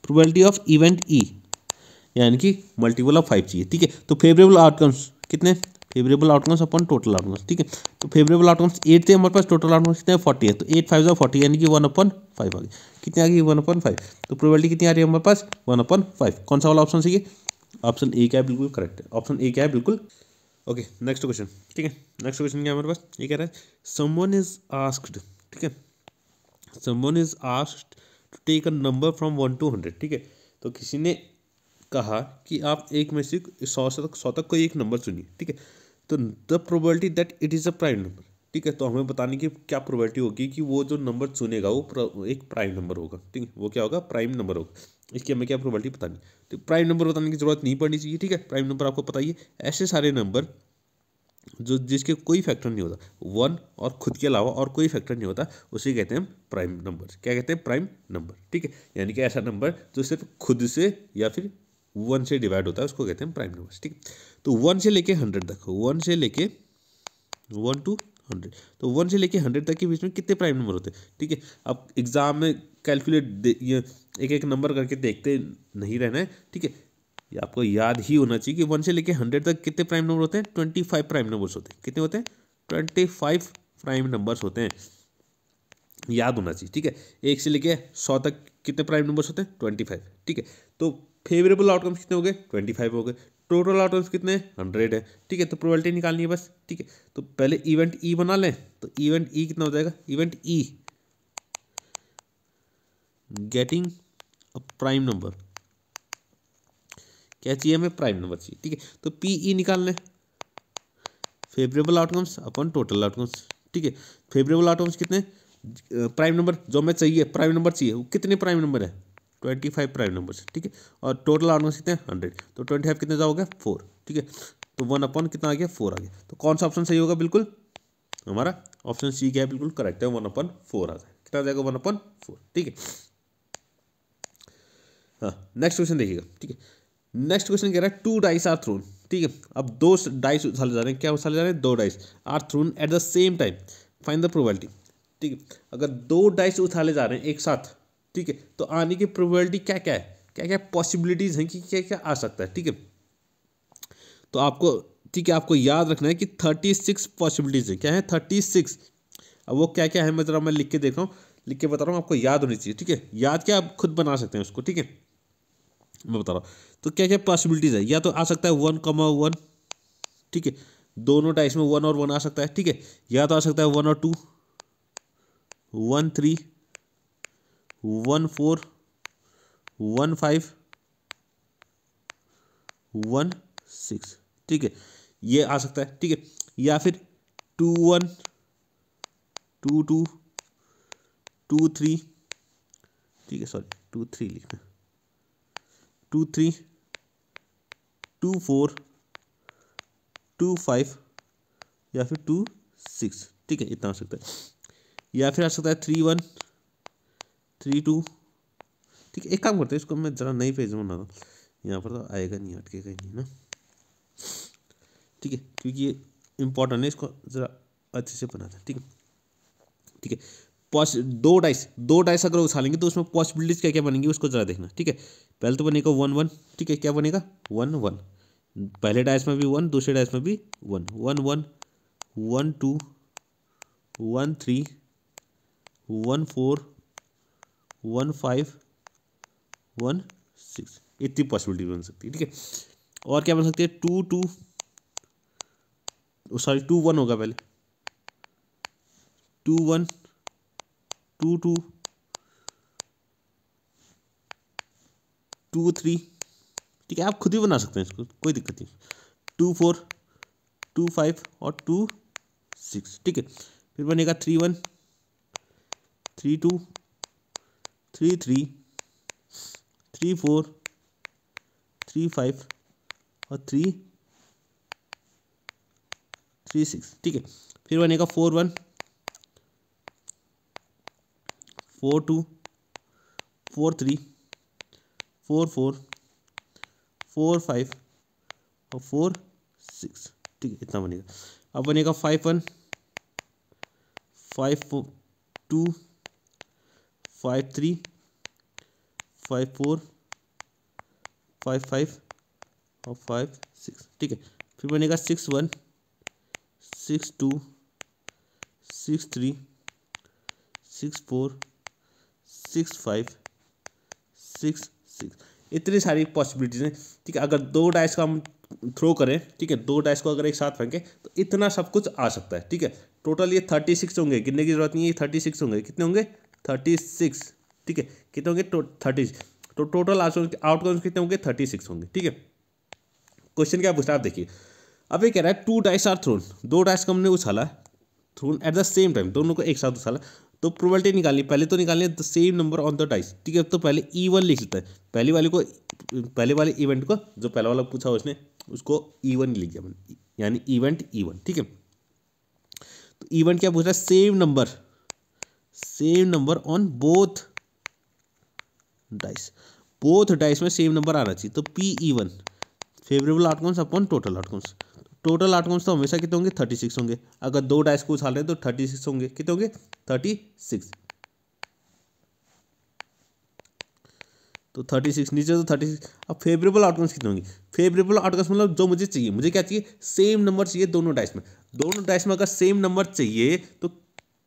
probability of event E, यानी कि मल्टीपल ऑफ 5 चाहिए, ठीक है। तो फेवरेबल आउटकम्स कितने, favourable outcomes upon total outcomes, ठीक है। तो फेवरेबल आउटकम्स 8 थे हमारे पास, टोटल आउटकम्स कितने हैं, 40 है। तो 8 5 40, यानी कि 1/5 आ गई, कितनी आ गई, 1/5। तो प्रोबेबिलिटी कितनी आ रही है हमारे पास, 1/5। कौन सा वाला ऑप्शन सही है, ऑप्शन ए क्या है, बिल्कुल करेक्ट है, ऑप्शन ए क्या है, बिल्कुल। ओके, नेक्स्ट क्वेश्चन, ठीक है। नेक्स्ट क्वेश्चन क्या है हमारे पास, ये कह रहा है समवन इज आस्क्ड, ठीक है, someone is asked to take a number from 1 to 100, ठीक है। तो किसी ने कहा कि आप एक में से 100 तक कोई एक नंबर चुनिए, ठीक है। तो the probability that it is a prime number, ठीक है। तो हमें बताने की क्या प्रोबेबिलिटी होगी कि वो जो नंबर चुनेगा वो एक प्राइम नंबर होगा, ठीक है। वो क्या होगा, प्राइम नंबर होगा। इसकी हमें क्या प्रोबेबिलिटी बतानी, तो प्राइम नंबर बताने की जरूरत नहीं पड़नी चाहिए, ठीक है। प्राइम नंबर आपको पता ही है, ऐसे सारे नंबर जो जिसके कोई फैक्टर नहीं होता, 1 और खुद के अलावा और कोई फैक्टर नहीं होता, उसे कहते हैं प्राइम नंबर। क्या कहते हैं, प्राइम नंबर, ठीक है। यानी कि ऐसा नंबर जो सिर्फ खुद से या फिर 1 से डिवाइड होता है, उसको कहते हैं प्राइम नंबर, ठीक है। तो 1 से लेके 100 तक, 1 से लेके 1 to 100, तो 1 से लेके 100 तक के बीच में कितने प्राइम नंबर होते हैं, ठीक है। अब एग्जाम में कैलकुलेट ये एक एक नंबर करके देखते नहीं रहना है, ठीक है। ये आपको याद ही होना चाहिए कि 1 से लेके 100 तक कितने प्राइम नंबर होते हैं, 25 प्राइम नंबर्स होते हैं। कितने होते हैं, 25 प्राइम नंबर्स होते हैं, याद होना चाहिए, ठीक है। 1 से लेके 100 तक कितने प्राइम नंबर्स होते हैं, 25, ठीक है। तो फेवरेबल आउटकम्स कितने हो गए, 25 हो गए। टोटल आउटकम्स कितने हैं, 100 है, ठीक है। तो प्रोबेबिलिटी निकालनी है बस, ठीक है। तो पहले इवेंट ई बना लें, तो इवेंट ई कितना हो जाएगा, event E getting a prime number, क्या चाहिए हमें, प्राइम नंबर चाहिए, ठीक है। तो पी ई निकाल लें, favourable outcomes upon total outcomes, ठीक है। फेवरेबल आउटकम्स कितने, प्राइम नंबर जो हमें चाहिए, प्राइम नंबर चाहिए, वो कितने प्राइम नंबर है, 25 प्राइम नंबर्स, ठीक है। और टोटल आउटकम्स कितने हैं, 100, तो 25 कितने जाओगे, 4, ठीक है। तो 1 कितना आ गया, 4 आ गया। तो कौन सा ऑप्शन सही होगा, बिल्कुल हमारा ऑप्शन सी क्या है, बिल्कुल करेक्ट है, 1/4 आ जाएगा, कितना आ जाएगा, 1/4, ठीक है। हाँ, नेक्स्ट क्वेश्चन देखिएगा, ठीक है। नेक्स्ट क्वेश्चन कह रहा है 2 डाइस आर थ्रोन, ठीक है। अब 2 डाइस उछाले जा रहे हैं, क्या उछाले जा रहे हैं, 2 dice are thrown at the same time, find the probability, ठीक है। अगर 2 डाइस उछाले जा रहे हैं एक साथ, ठीक है, तो आने की प्रोबेबिलिटी क्या क्या है, क्या क्या पॉसिबिलिटीज हैं कि क्या क्या आ सकता है, ठीक है। तो आपको, ठीक है, आपको याद रखना है कि 36 पॉसिबिलिटीज है, क्या है, 36। अब वो क्या क्या है, मैं लिख के देख रहा हूँ, लिख के बता रहा हूँ, आपको याद होनी चाहिए, ठीक है। याद क्या, आप खुद बना सकते हैं उसको, ठीक है, मैं बता रहा हूँ। तो क्या क्या पॉसिबिलिटीज है, या तो आ सकता है 1,1, ठीक है, दोनों टाइप्स में 1 और 1 आ सकता है, ठीक है। या तो आ सकता है 1 और 2, 1 3, 1 4, 1 5, 1 6, ठीक है, ये आ सकता है, ठीक है। या फिर 2 1, 2 2, 2 3, ठीक है, सॉरी 2 3 लिखना, 2 3, 2 4, 2 5, या फिर 2 6, ठीक है, इतना आ सकता है। या फिर आ सकता है 3 1, 3 2, ठीक है। एक काम करते हैं, इसको मैं जरा नई पेज में बना रहा हूँ, यहाँ पर तो आएगा नहीं, अटकेगा नहीं ना, ठीक है, क्योंकि ये इंपॉर्टेंट है, इसको जरा अच्छे से बनाते हैं, ठीक है, ठीक है। दो डाइस अगर उछालेंगे तो उसमें पॉसिबिलिटीज क्या क्या बनेंगी, उसको जरा देखना, ठीक है। पहले तो बनेगा 1 1, ठीक है, क्या बनेगा 1 1, पहले डाइस में भी 1, दूसरे डाइस में भी 1 1 1, 1 2, 1 3, 1 4, 1 5, 1 6, इतनी पॉसिबिलिटी बन सकती है, ठीक है। और क्या बन सकती है, 2 2, सॉरी 2 1 होगा पहले, 2 1, 2 2, 2 3, ठीक है, आप खुद ही बना सकते हैं इसको, कोई दिक्कत नहीं, 2 4, 2 5 और 2 6, ठीक है। फिर बनेगा 3 1, 3 2, 3 3, 3 4, 3 5 और 3 6, ठीक है। फिर बनेगा 4 1, 4 2, 4 3, 4 4, 4 5 और 4 6, ठीक है, इतना बनेगा। अब बनेगा 5 1 5 2 5 3 5 4 5 5 और 5 6, ठीक है। फिर बनेगा 6 1 6 2 6 3 6 4 6 5 6 6। इतनी सारी पॉसिबिलिटीज हैं, ठीक है। अगर दो डाइस का हम थ्रो करें, ठीक है, दो डाइस को अगर एक साथ फेंकें तो इतना सब कुछ आ सकता है, ठीक है। टोटल ये 36 होंगे, गिनने की जरूरत नहीं है, ये 36 होंगे। कितने होंगे? 36, ठीक है। कितने होंगे? 30। तो टोटल आउटकम्स कितने होंगे? 36 होंगे, ठीक है। क्वेश्चन क्या पूछा आप देखिए। अब ये कह रहा है 2 डाइस आर थ्रोन, दो डाइस को हमने उछाला, thrown at the same time, दोनों को एक साथ उछाला। तो प्रोबेबिलिटी निकालनी, पहले तो निकालनी है the same number on the dice, ठीक है। तो पहले E1 लिख लेता है, पहले वाले इवेंट को, जो पहला वाला पूछा उसने उसको E1 लिख दिया मैंने, यानी इवेंट E1, ठीक है। तो इवेंट क्या पूछ रहा है? Same number on both dice में सेम नंबर आना चाहिए। तो PE1 favourable outcomes upon total outcomes. Total outcomes तो हमेशा कितने होंगे? 36 होंगे। अगर दो डाइस को उछाल रहे हैं तो 36 होंगे। कितने होंगे? 36। तो 36 नीचे तो 36। अब फेवरेबल आउटकम्स कितने होंगे? फेवरेबल आउटकम्स मतलब जो मुझे चाहिए, मुझे क्या चाहिए? सेम नंबर चाहिए दोनों डाइस में। दोनों डाइस में अगर सेम नंबर चाहिए तो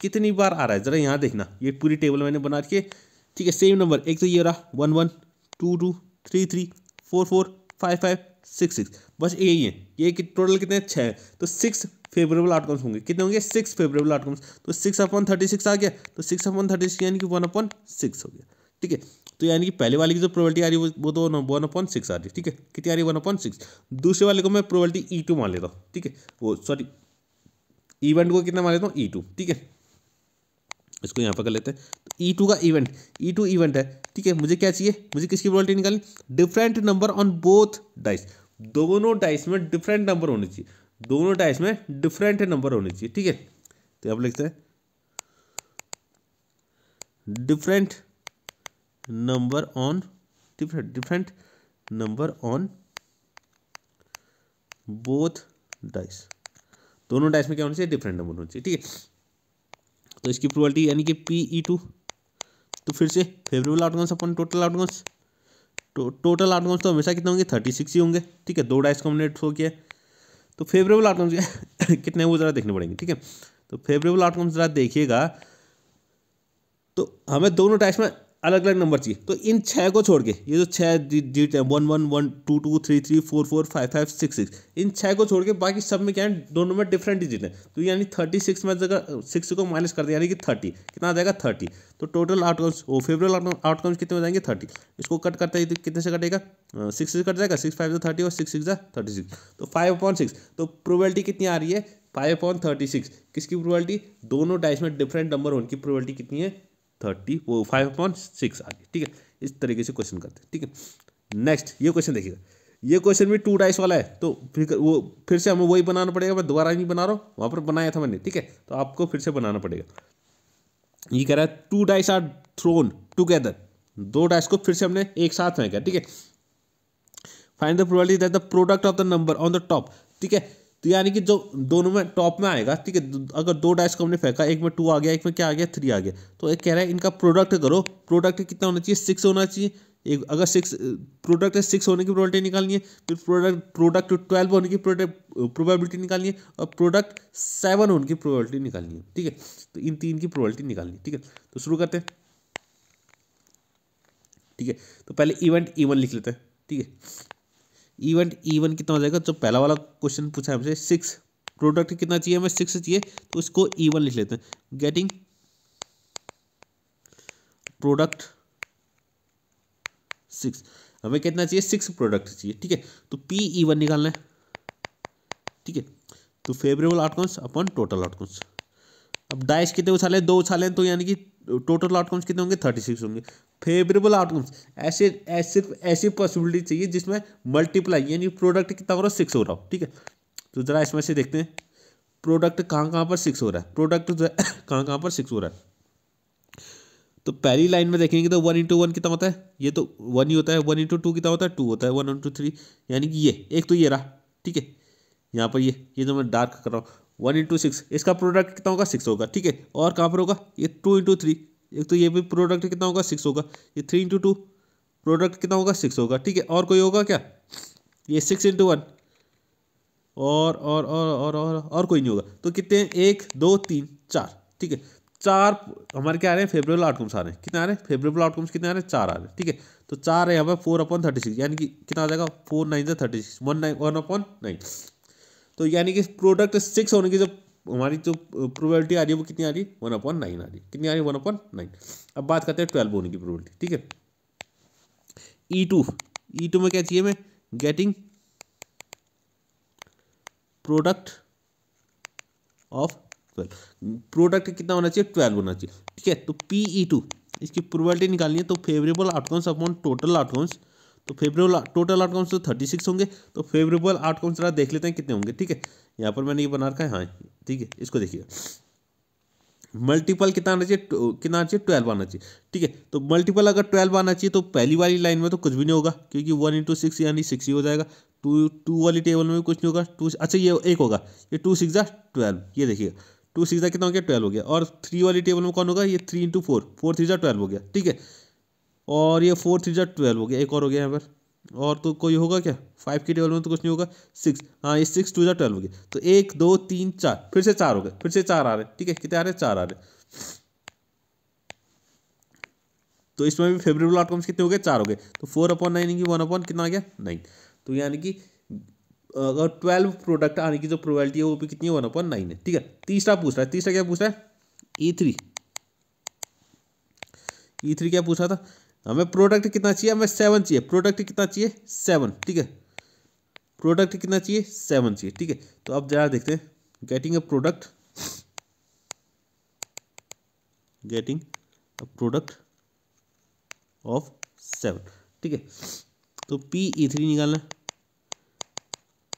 कितनी बार आ रहा है जरा यहाँ देखना। ये पूरी टेबल मैंने बना रखी है, ठीक है। सेम नंबर एक तो ये रहा 1 1 2 2 3 3 4 4 5 5 6 6, बस यही है। ये टोटल कितने? 6। तो 6 फेवरेबल आउटकम्स होंगे। कितने होंगे? 6 फेवरेबल आउटकम्स। तो 6/36 आ गया, तो 6/36 यानी कि 1/6 हो गया, ठीक है। तो यानी कि पहले वाले की जो प्रोबेबिलिटी आ रही है वो तो 1/6 आ रही है, ठीक है। कितनी आ रही है? 1/6। दूसरे वाले को मैं प्रोबेबिलिटी E2 मान लेता हूँ, ठीक है। वो सॉरी, इवेंट को कितना मान लेता हूँ? E2, ठीक है। इसको यहाँ पर कर लेते हैं। तो E2 का E2 इवेंट है, ठीक है। मुझे क्या चाहिए? मुझे किसकी प्रोबेबिलिटी निकालनी? Different number on both dice, दोनों डाइस में डिफरेंट नंबर होने चाहिए, दोनों डाइस में डिफरेंट नंबर होने चाहिए, ठीक है। तो अब लिखते हैं different number on different number on both dice, दोनों डाइस में क्या होना चाहिए? डिफरेंट नंबर होना चाहिए, ठीक है। तो इसकी प्रोबेबिलिटी यानी कि PE2, तो फिर से favourable outcomes upon total outcomes, total outcomes तो हमेशा कितने होंगे? 36 ही होंगे, ठीक है। दो डाइस को हमने थ्रो किया। तो फेवरेबल आउटकम्स कितने वो जरा देखने पड़ेंगे, ठीक है। तो फेवरेबल आउटकम्स जरा देखिएगा, तो हमें दोनों डाइस में अलग अलग नंबर चाहिए। तो इन 6 को छोड़ के, ये जो 6 डिजिट है 1 1 1 2 2 3 3 4 4 5 5 6 6, इन 6 को छोड़ के बाकी सब में क्या है? दोनों में डिफरेंट डिजिट है। तो यानी 36 में जगह 6 को माइनस कर दिया, यानी कि 30 कितना आ जाएगा? 30। तो टोटल आउटकम्स वो फेवरेबल आउटकम्स कितने हो जाएंगे? 30। इसको कट करते हैं तो कितने से कटेगा? 6 से कट जाएगा। 6 5 30 और 6 6 36, तो 5/6। तो प्रोबेबिलिटी कितनी आ रही है? 5/36। किसकी प्रोबेबिलिटी? दोनों डाइस में डिफरेंट नंबर होने की प्रोबेबिलिटी कितनी है? 30, वो 5/6 आ गई, ठीक है। इस तरीके से क्वेश्चन करते हैं, ठीक है। नेक्स्ट ये क्वेश्चन देखिएगा, ये क्वेश्चन भी 2 डाइस वाला है, तो फिर से हमें वही बनाना पड़ेगा। मैं दोबारा नहीं बना रहा हूँ, वहाँ पर बनाया था मैंने, ठीक है। तो आपको फिर से बनाना पड़ेगा। ये कह रहा है 2 डाइस आर थ्रोन टुगेदर, दो डाइस को फिर से हमने एक साथ फेंका, ठीक है। Find the probability that the product of the number on the top, ठीक है। तो यानी कि जो दोनों में टॉप में आएगा, ठीक है। अगर दो डाइस को हमने फेंका, एक में 2 आ गया, एक में क्या आ गया? 3 आ गया। तो एक कह रहा है इनका प्रोडक्ट करो। प्रोडक्ट कितना होना चाहिए? 6 होना चाहिए। एक अगर 6 प्रोडक्ट 6 होने की प्रोबेबिलिटी निकालनी है, फिर प्रोडक्ट 12 होने की प्रोबेबिलिटी निकालनी है, और प्रोडक्ट 7 होने की प्रोबेबिलिटी निकालनी है, ठीक है। तो इन 3 की प्रोबेबिलिटी निकालनी है, ठीक है। तो शुरू करते हैं, ठीक है। तो पहले इवेंट E1 लिख लेते हैं, ठीक है। इवेंट E1 कितना हो जाएगा? जो पहला वाला क्वेश्चन पूछा है हमसे, 6, प्रोडक्ट कितना चाहिए हमें? 6 चाहिए, तो इसको E1 लिख लेते हैं। गेटिंग प्रोडक्ट 6, हमें कितना चाहिए? 6 प्रोडक्ट चाहिए, ठीक है। तो PE1 निकालना है, ठीक है। तो favourable outcomes upon total outcomes. अब डाइस कितने उछाले? 2 उछाले, तो यानी कि टोटल आउटकम्स कितने होंगे? 36 होंगे। फेवरेबल आउटकम्स सिर्फ ऐसी पॉसिबिलिटी चाहिए जिसमें मल्टीप्लाई, यानी प्रोडक्ट कितना हो रहा है? 6 हो रहा हो, ठीक है। तो जरा इसमें से देखते हैं प्रोडक्ट कहाँ कहाँ पर 6 हो रहा है। प्रोडक्ट जो है कहाँ कहाँ पर 6 हो रहा है। तो पहली लाइन में देखेंगे तो 1 × 1 कितना होता है, ये तो 1 ही होता है। 1 × 2 कितना होता है, 2 होता है। 1 × 3 यानी कि ये एक तो ये रहा, ठीक है। यहाँ पर ये जो मैं डार्क कर रहा हूँ 1 × 6, इसका प्रोडक्ट कितना होगा, 6 होगा, ठीक है। और कहाँ पर होगा, ये 2 × 3, एक तो ये भी प्रोडक्ट कितना होगा, 6 होगा। ये 3 × 2 प्रोडक्ट कितना होगा, 6 होगा, ठीक है। और कोई होगा क्या, ये 6 × 1 और कोई नहीं होगा। तो कितने हैं, 1 2 3 4, ठीक है। 4 हमारे क्या आ रहे हैं, फेवरेबल आउटकम्स आ रहे हैं। कितने आ रहे हैं, फेवरेबल आउटकम्स कितने आ रहे हैं, 4 आ रहे हैं, ठीक है। तो 4 है यहाँ पर 4/36, यानी कि कितना आ जाएगा, 4 9 36, 1/9। तो यानी कि प्रोडक्ट 6 होने की जो हमारी जो प्रोबेबिलिटी आ रही है वो कितनी आ रही है, 1/9 आ रही है। कितनी आ रही है, 1/9। अब बात करते हैं 12 होने की प्रोबेबिलिटी, ठीक है। E2 में क्या चाहिए, मैं गेटिंग प्रोडक्ट ऑफ 12, प्रोडक्ट कितना होना चाहिए, 12 होना चाहिए, ठीक है। तो PE2 इसकी प्रोबेबिलिटी निकालनी है, तो favourable outcomes upon total outcomes. तो फेवरेबल टोटल आउटकम्स तो 36 होंगे, तो फेवरेबल आउटकम्स जरा देख लेते हैं कितने होंगे, ठीक है। यहाँ पर मैंने ये बना रखा है, हाँ ठीक है। इसको देखिए, मल्टीपल कितना आना चाहिए, कितना आना चाहिए, 12 आना चाहिए, ठीक है। तो मल्टीपल अगर 12 आना चाहिए तो पहली वाली लाइन में तो कुछ भी नहीं होगा, क्योंकि 1 × 6 यानी 6 ही हो जाएगा। 2 वाली टेबल में भी कुछ नहीं होगा। 2 अच्छा ये एक होगा, ये 2 6 12, ये देखिएगा 2 6 कितना हो गया, 12 हो गया। और 3 वाली टेबल में कौन होगा, ये 3 × 4, 4 3 12 हो गया, ठीक है। और ये 4 3 12 हो गया, एक और हो गया यहाँ पर। और तो कोई होगा क्या, 5 की टेबल में तो कुछ नहीं होगा। 6, हाँ ये 6 2 12 हो गया। तो 1 2 3 4, फिर से 4 हो गए, फिर से 4 आ रहे हैं, ठीक है। कितने आ रहे हैं, 4 आ रहे हैं। तो इसमें भी फेवरेबल आउटकम्स कितने हो गए, 4 हो गए। तो 4/9 की 1 कितना आ गया, 9। तो यानी कि अगर 12 प्रोडक्ट आने की जो प्रोबेबिलिटी है वो भी कितनी है, 1/9 है, ठीक है। तीसरा पूछ रहा है, तीसरा क्या पूछ रहा है, E3 क्या पूछ रहा था, हमें प्रोडक्ट कितना चाहिए, हमें 7 चाहिए। प्रोडक्ट कितना चाहिए, 7, ठीक है। प्रोडक्ट कितना चाहिए, 7 चाहिए, ठीक है। तो अब जरा देखते हैं, गेटिंग अ प्रोडक्ट ऑफ 7, ठीक है। तो PE3 निकालना,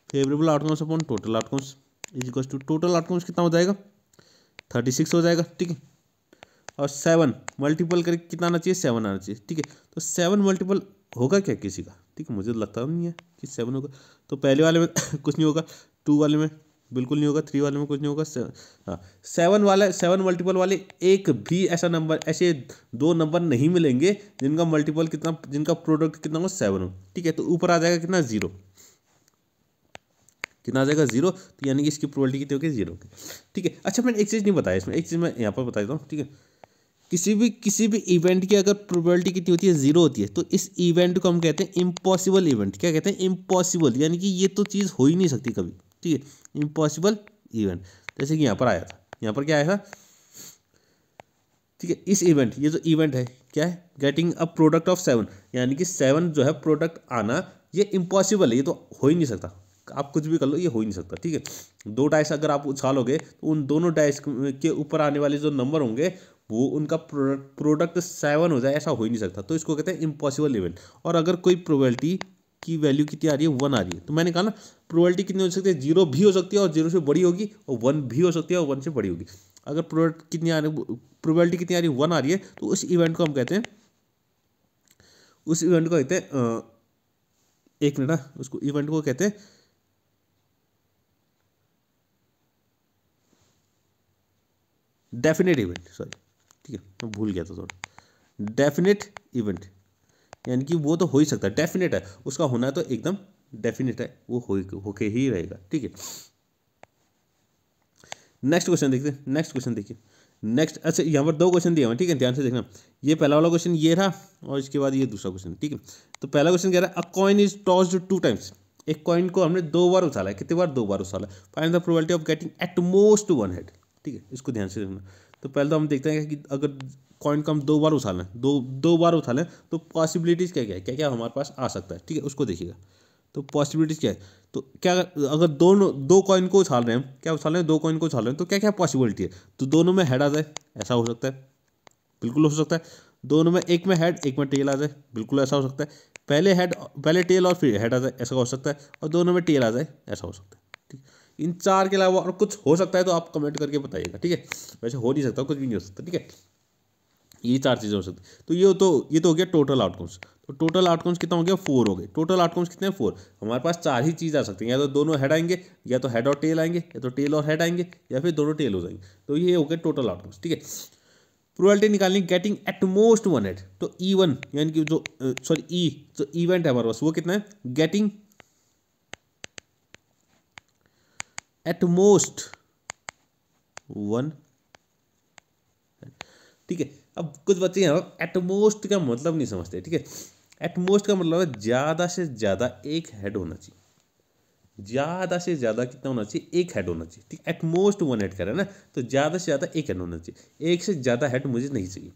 favourable outcomes upon total outcomes is equal to, total outcomes कितना हो जाएगा, 36 हो जाएगा, ठीक है। और 7 मल्टीपल करके कितना आना चाहिए, 7 आना चाहिए, ठीक है। तो 7 मल्टीपल होगा क्या किसी का, ठीक है, मुझे तो लगता नहीं है कि 7 होगा। तो पहले वाले में कुछ नहीं होगा, 2 वाले में बिल्कुल नहीं होगा, 3 वाले में कुछ नहीं होगा, हाँ 7 मल्टीपल वाले एक भी ऐसा नंबर, ऐसे 2 नंबर नहीं मिलेंगे जिनका मल्टीपल कितना, जिनका प्रोडक्ट कितना हो, 7 हो, ठीक है। तो ऊपर आ जाएगा कितना, 0, कितना आ जाएगा, 0। तो यानी कि इसकी प्रोबेबिलिटी कितनी होगी, 0 की, ठीक है। अच्छा मैंने एक चीज़ नहीं बताया इसमें, एक चीज़ मैं यहाँ पर बता देता हूँ, ठीक है। किसी भी इवेंट की अगर प्रोबेबिलिटी कितनी होती है, 0 होती है, तो इस इवेंट को हम कहते हैं इम्पॉसिबल इवेंट। क्या कहते हैं, इम्पॉसिबल, यानी कि ये तो चीज़ हो ही नहीं सकती कभी, ठीक है। इम्पॉसिबल इवेंट, जैसे कि यहाँ पर आया था, यहाँ पर क्या आया था, ठीक है। इस इवेंट, ये जो इवेंट है क्या है, गेटिंग अ प्रोडक्ट ऑफ 7, यानी कि 7 जो है प्रोडक्ट आना, ये इम्पॉसिबल है, ये तो हो ही नहीं सकता। आप कुछ भी कर लो, ये हो ही नहीं सकता, ठीक है। 2 डाइस अगर आप उछालोगे तो उन दोनों डाइस के ऊपर आने वाले जो नंबर होंगे वो उनका प्रोडक्ट 7 हो जाए, ऐसा हो ही नहीं सकता। तो इसको कहते हैं इम्पॉसिबल इवेंट। और अगर कोई प्रोबेबिलिटी की वैल्यू कितनी आ रही है, 1 आ रही है, तो मैंने कहा ना प्रोबेबिलिटी कितनी हो सकती है, 0 भी हो सकती है और 0 से बड़ी होगी, और 1 भी हो सकती है और 1 से बड़ी होगी। अगर प्रोबेबिलिटी कितनी आ रही है, 1 आ रही है, तो उस इवेंट को हम कहते हैं, उस इवेंट को कहते हैं एक मिनट ना, उसको इवेंट को कहते हैं डेफिनेट इवेंट, सॉरी, ठीक है, मैं भूल गया था थोड़ा। डेफिनेट इवेंट यानी कि वो तो हो ही सकता है, डेफिनेट है, उसका होना तो एकदम डेफिनेट है, वो होके ही रहेगा, ठीक है। नेक्स्ट क्वेश्चन देखते हैं, नेक्स्ट क्वेश्चन देखिए, नेक्स्ट, अच्छा यहाँ पर 2 क्वेश्चन दिए हुए हैं, ठीक है, ध्यान से देखना। ये पहला वाला क्वेश्चन ये रहा, और इसके बाद ये दूसरा क्वेश्चन, ठीक है। तो पहला क्वेश्चन कह रहा है, a coin is tossed 2 times, एक कॉइन को हमने 2 बार उछाला है, कितने बार, 2 बार उछाला। Find the probability of getting at most 1 head, ठीक है, इसको ध्यान से देखना। तो पहले तो हम देखते हैं कि अगर कॉइन को हम 2 बार उछालें, दो बार उछालें, तो पॉसिबिलिटीज़ क्या क्या है, क्या क्या हमारे पास आ सकता है, ठीक है, उसको देखिएगा। तो पॉसिबिलिटीज़ क्या है, तो क्या अगर दो कॉइन को उछाल रहे हैं हम, क्या उछाल रहे हैं, 2 कॉइन को उछाल रहे हैं, तो क्या क्या पॉसिबिलिटी है। तो दोनों में हेड आ जाए, ऐसा हो सकता है, बिल्कुल हो सकता है। दोनों में, एक में हेड एक में टेल आ जाए, बिल्कुल ऐसा हो सकता है। पहले टेल और फिर हेड आ जाए, ऐसा हो सकता है। और दोनों में टेल आ जाए, ऐसा हो सकता है, ठीक। इन 4 के अलावा और कुछ हो सकता है तो आप कमेंट करके बताइएगा, ठीक है। वैसे हो नहीं सकता, कुछ भी नहीं हो सकता, ठीक है। ये 4 चीज़ें हो सकती हैं। तो ये तो हो गया टोटल आउटकम्स। तो टोटल आउटकम्स कितना हो गया, 4 हो गए। टोटल आउटकम्स कितने हैं, 4। हमारे पास 4 ही चीज़ आ सकती हैं, या तो दोनों हेड आएंगे, या तो हेड और टेल आएंगे, या तो टेल और हेड आएंगे, या फिर दोनों टेल हो जाएंगे। तो ये हो गए टोटल आउटकम्स, ठीक है। प्रोबेबिलिटी निकालनी getting at most one head. तो E1 यानी कि जो जो इवेंट है हमारे पास वो कितना है, गेटिंग एट मोस्ट वन, ठीक है। अब कुछ बच्चे यहाँ पर एटमोस्ट का मतलब नहीं समझते, ठीक है। एटमोस्ट का मतलब है ज़्यादा से ज़्यादा एक हेड होना चाहिए। ज़्यादा से ज़्यादा कितना होना चाहिए, एक हेड होना चाहिए, ठीक। एटमोस्ट वन हेड कह रहे हैं ना, तो ज़्यादा से ज़्यादा एक हेड होना चाहिए। एक से ज़्यादा हेड मुझे नहीं चाहिए,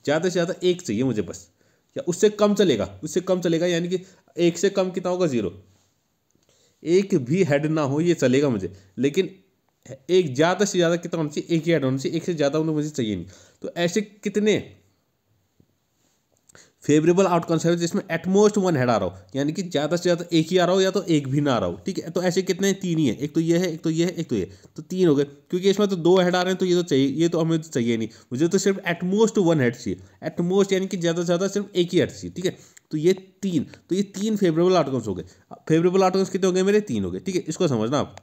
ज़्यादा से ज़्यादा एक चाहिए मुझे बस। या उससे कम चलेगा, उससे कम चलेगा, यानी कि एक से कम कितना होगा, 0। एक भी हेड ना हो ये चलेगा मुझे, लेकिन एक ज़्यादा से ज़्यादा कितना होना चाहिए, एक ही हेड होना चाहिए। एक से ज़्यादा होना मुझे चाहिए नहीं। तो ऐसे कितने फेवरेबल आउटकम्स है जिसमें एटमोस्ट वन हेड आ रहा हो, यानी कि ज़्यादा से ज़्यादा एक ही आ रहा हो, या तो एक भी ना आ रहा हो, ठीक है। तो ऐसे कितने, 3 ही है। एक तो ये है, एक तो ये है, एक तो ये, तो 3 हो गए। क्योंकि इसमें तो 2 हेड आ रहे हैं, तो ये तो चाहिए, ये तो हमें तो चाहिए नहीं, मुझे तो सिर्फ एटमोस्ट वन हेड चाहिए। एटमोस्ट यानी कि ज़्यादा से ज़्यादा सिर्फ एक ही हेड चाहिए, ठीक है। तो ये 3 फेवरेबल आउटकम्स हो गए। फेवरेबल आउटकम्स कितने हो गए मेरे, 3 हो गए, ठीक है। इसको समझना आप।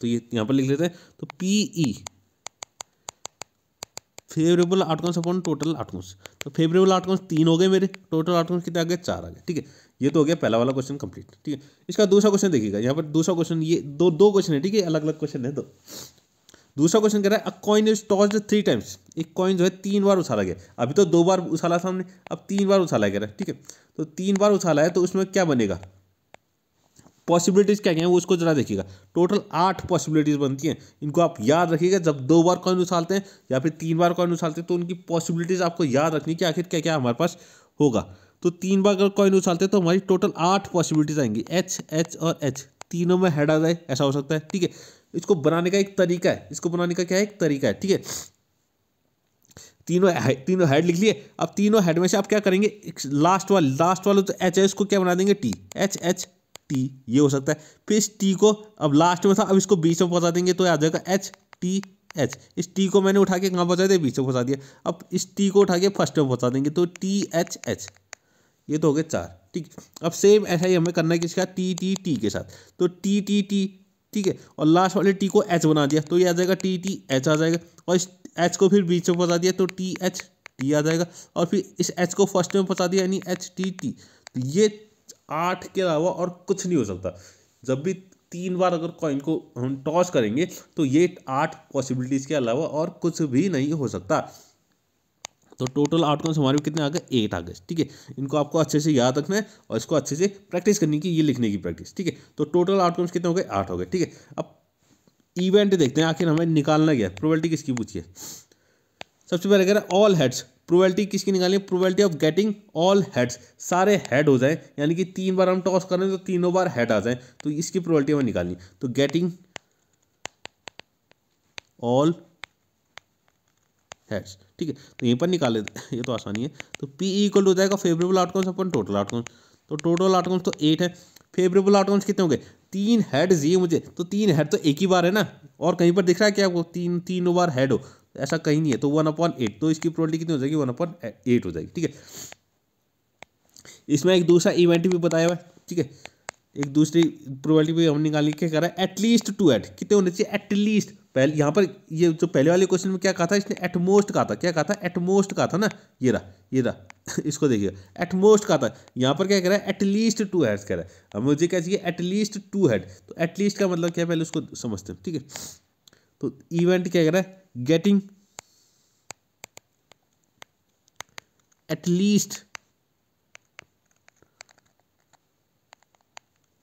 तो ये यहाँ पर लिख लेते हैं। तो PE favourable outcomes upon total outcomes. तो फेवरेबल आउटकम्स 3 हो गए मेरे, टोटल आउटकम्स कितने आ गए, 4 आ गए, ठीक है। ये तो हो गया पहला वाला क्वेश्चन कंप्लीट, ठीक है। इसका दूसरा क्वेश्चन देखिएगा, यहाँ पर दूसरा क्वेश्चन, ये दो क्वेश्चन है, ठीक है, अलग अलग क्वेश्चन है। तो दूसरा क्वेश्चन कह रहा है a coin is tossed 3 times. एक कॉइन जो है 3 बार उछाला गया। अभी तो 2 बार उछाला सामने, अब 3 बार उछाला गया, ठीक है। तो 3 बार उछाला है, तो उसमें क्या बनेगा, पॉसिबिलिटीज़ क्या क्या है वो उसको जरा देखिएगा। टोटल 8 पॉसिबिलिटीज़ बनती हैं। इनको आप याद रखिएगा। जब 2 बार कॉइन उछालते हैं या फिर 3 बार कॉइन उछालते हैं, तो उनकी पॉसिबिलिटीज़ आपको याद रखनी कि आखिर क्या क्या हमारे पास होगा। तो 3 बार अगर कॉइन उछालते हैं तो हमारी टोटल 8 पॉसिबिलिटीज़ आएंगी। H और H तीनों में हेड आ जाए, ऐसा हो सकता है, ठीक है। इसको बनाने का एक तरीका है, इसको बनाने का क्या है, एक तरीका है, ठीक है। तीनों हेड लिख लिए। अब तीनों हेड में से आप क्या करेंगे, लास्ट वाला तो H है, इसको क्या बना देंगे, T, H T, ये हो सकता है। फिर इस T को, अब लास्ट में था, अब इसको बीच में पहुंचा देंगे तो आ जाएगा HTH। इस T को मैंने उठा के कहाँ पहुंचा दिया, बीच में पहुंचा दिया। अब इस T को उठा के फर्स्ट में पहुंचा देंगे तो THH। ये तो हो गए 4, ठीक। अब सेम ऐसा ही हमें करना है किसका, TTT के साथ। तो TTT, ठीक है, और लास्ट वाले T को H बना दिया तो ये आ जाएगा TTH आ जाएगा। और इस H को फिर बीच में पहुंचा दिया तो THT आ जाएगा। और फिर इस H को फर्स्ट में पहुंचा दिया यानी HTT। तो ये 8 के अलावा और कुछ नहीं हो सकता। जब भी 3 बार अगर कॉइन को हम टॉस करेंगे तो ये 8 पॉसिबिलिटीज़ के अलावा और कुछ भी नहीं हो सकता। तो टोटल आउटकम्स हमारे कितने आ गए, 8 आ गए, ठीक है। इनको आपको अच्छे से याद रखना है और इसको अच्छे से प्रैक्टिस करनी की, ये लिखने की प्रैक्टिस, ठीक है। तो टोटल आउटकम्स कितने हो गए, 8 हो गए, ठीक है। अब इवेंट देखते हैं आखिर हमें निकालना क्या है। प्रोबेबिलिटी किसकी पूछी है, सबसे पहले कह रहा है ऑल हेड्स। प्रोबेबिलिटी किसकी निकालनी है, probability of getting all heads, सारे हेड हो जाए, यानी कि 3 बार हम टॉस कर रहे हैं तो तीनों बार हेड आ जाए, तो इसकी प्रोबेबिलिटी हमें निकालनी। तो गेटिंग ऑल हेड्स, ठीक है। तो यहीं पर निकाल लेते हैं, ये तो आसानी है। तो P इक्वल हो जाएगा favourable outcomes upon total outcomes. तो टोटल आउटकम्स तो 8 है। फेवरेबल आउटकम्स कितने हो गए, 3 हेड चाहिए मुझे। तो 3 हेड तो एक ही बार है ना, और कहीं पर दिख रहा है क्या आपको तीनों बार हेड हो, ऐसा कहीं नहीं है। तो 1/8, तो इसकी प्रोबेबिलिटी कितनी हो जाएगी, 1/8 हो जाएगी, ठीक है। इसमें एक दूसरा इवेंट भी बताया हुआ है, ठीक है। एक दूसरी प्रोबेबिलिटी भी हम निकालने क्या कर रहा है, एटलीस्ट 2 हेड कितने होने चाहिए, एटलीस्ट। पहले यहाँ पर ये जो पहले वाले क्वेश्चन में क्या कहा था, इसने एटमोस्ट कहा था, क्या कहा था, एटमोस्ट कहा था ना, ये रहा इसको देखिए, एटमोस्ट कहा था। यहाँ पर क्या कह रहा है, एटलीस्ट 2 हेड्स कह रहा है। अब मुझे क्या चाहिए, एटलीस्ट 2 हेड। तो एटलीस्ट का मतलब क्या है, पहले उसको समझते हैं, ठीक है। तो इवेंट क्या कह रहा है, गेटिंग एटलीस्ट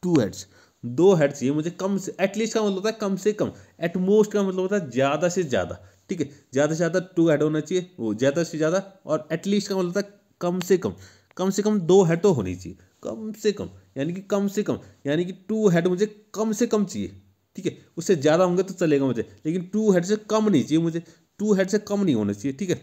2 हेड्स, 2 हेड चाहिए मुझे कम से। एटलीस्ट का मतलब होता है कम से कम, एटमोस्ट का मतलब होता है ज़्यादा से ज़्यादा, ठीक है। ज़्यादा से ज़्यादा 2 हेड होना चाहिए, वो ज़्यादा से ज़्यादा। और एटलीस्ट का मतलब होता है कम से कम, कम से कम 2 हेड तो होनी चाहिए, कम से कम, यानी कि कम से कम, यानी कि 2 हेड मुझे कम से कम चाहिए, ठीक है। उससे ज़्यादा होंगे तो चलेगा मुझे, लेकिन 2 हेड से कम नहीं चाहिए मुझे, 2 हेड से कम नहीं होना चाहिए, ठीक है।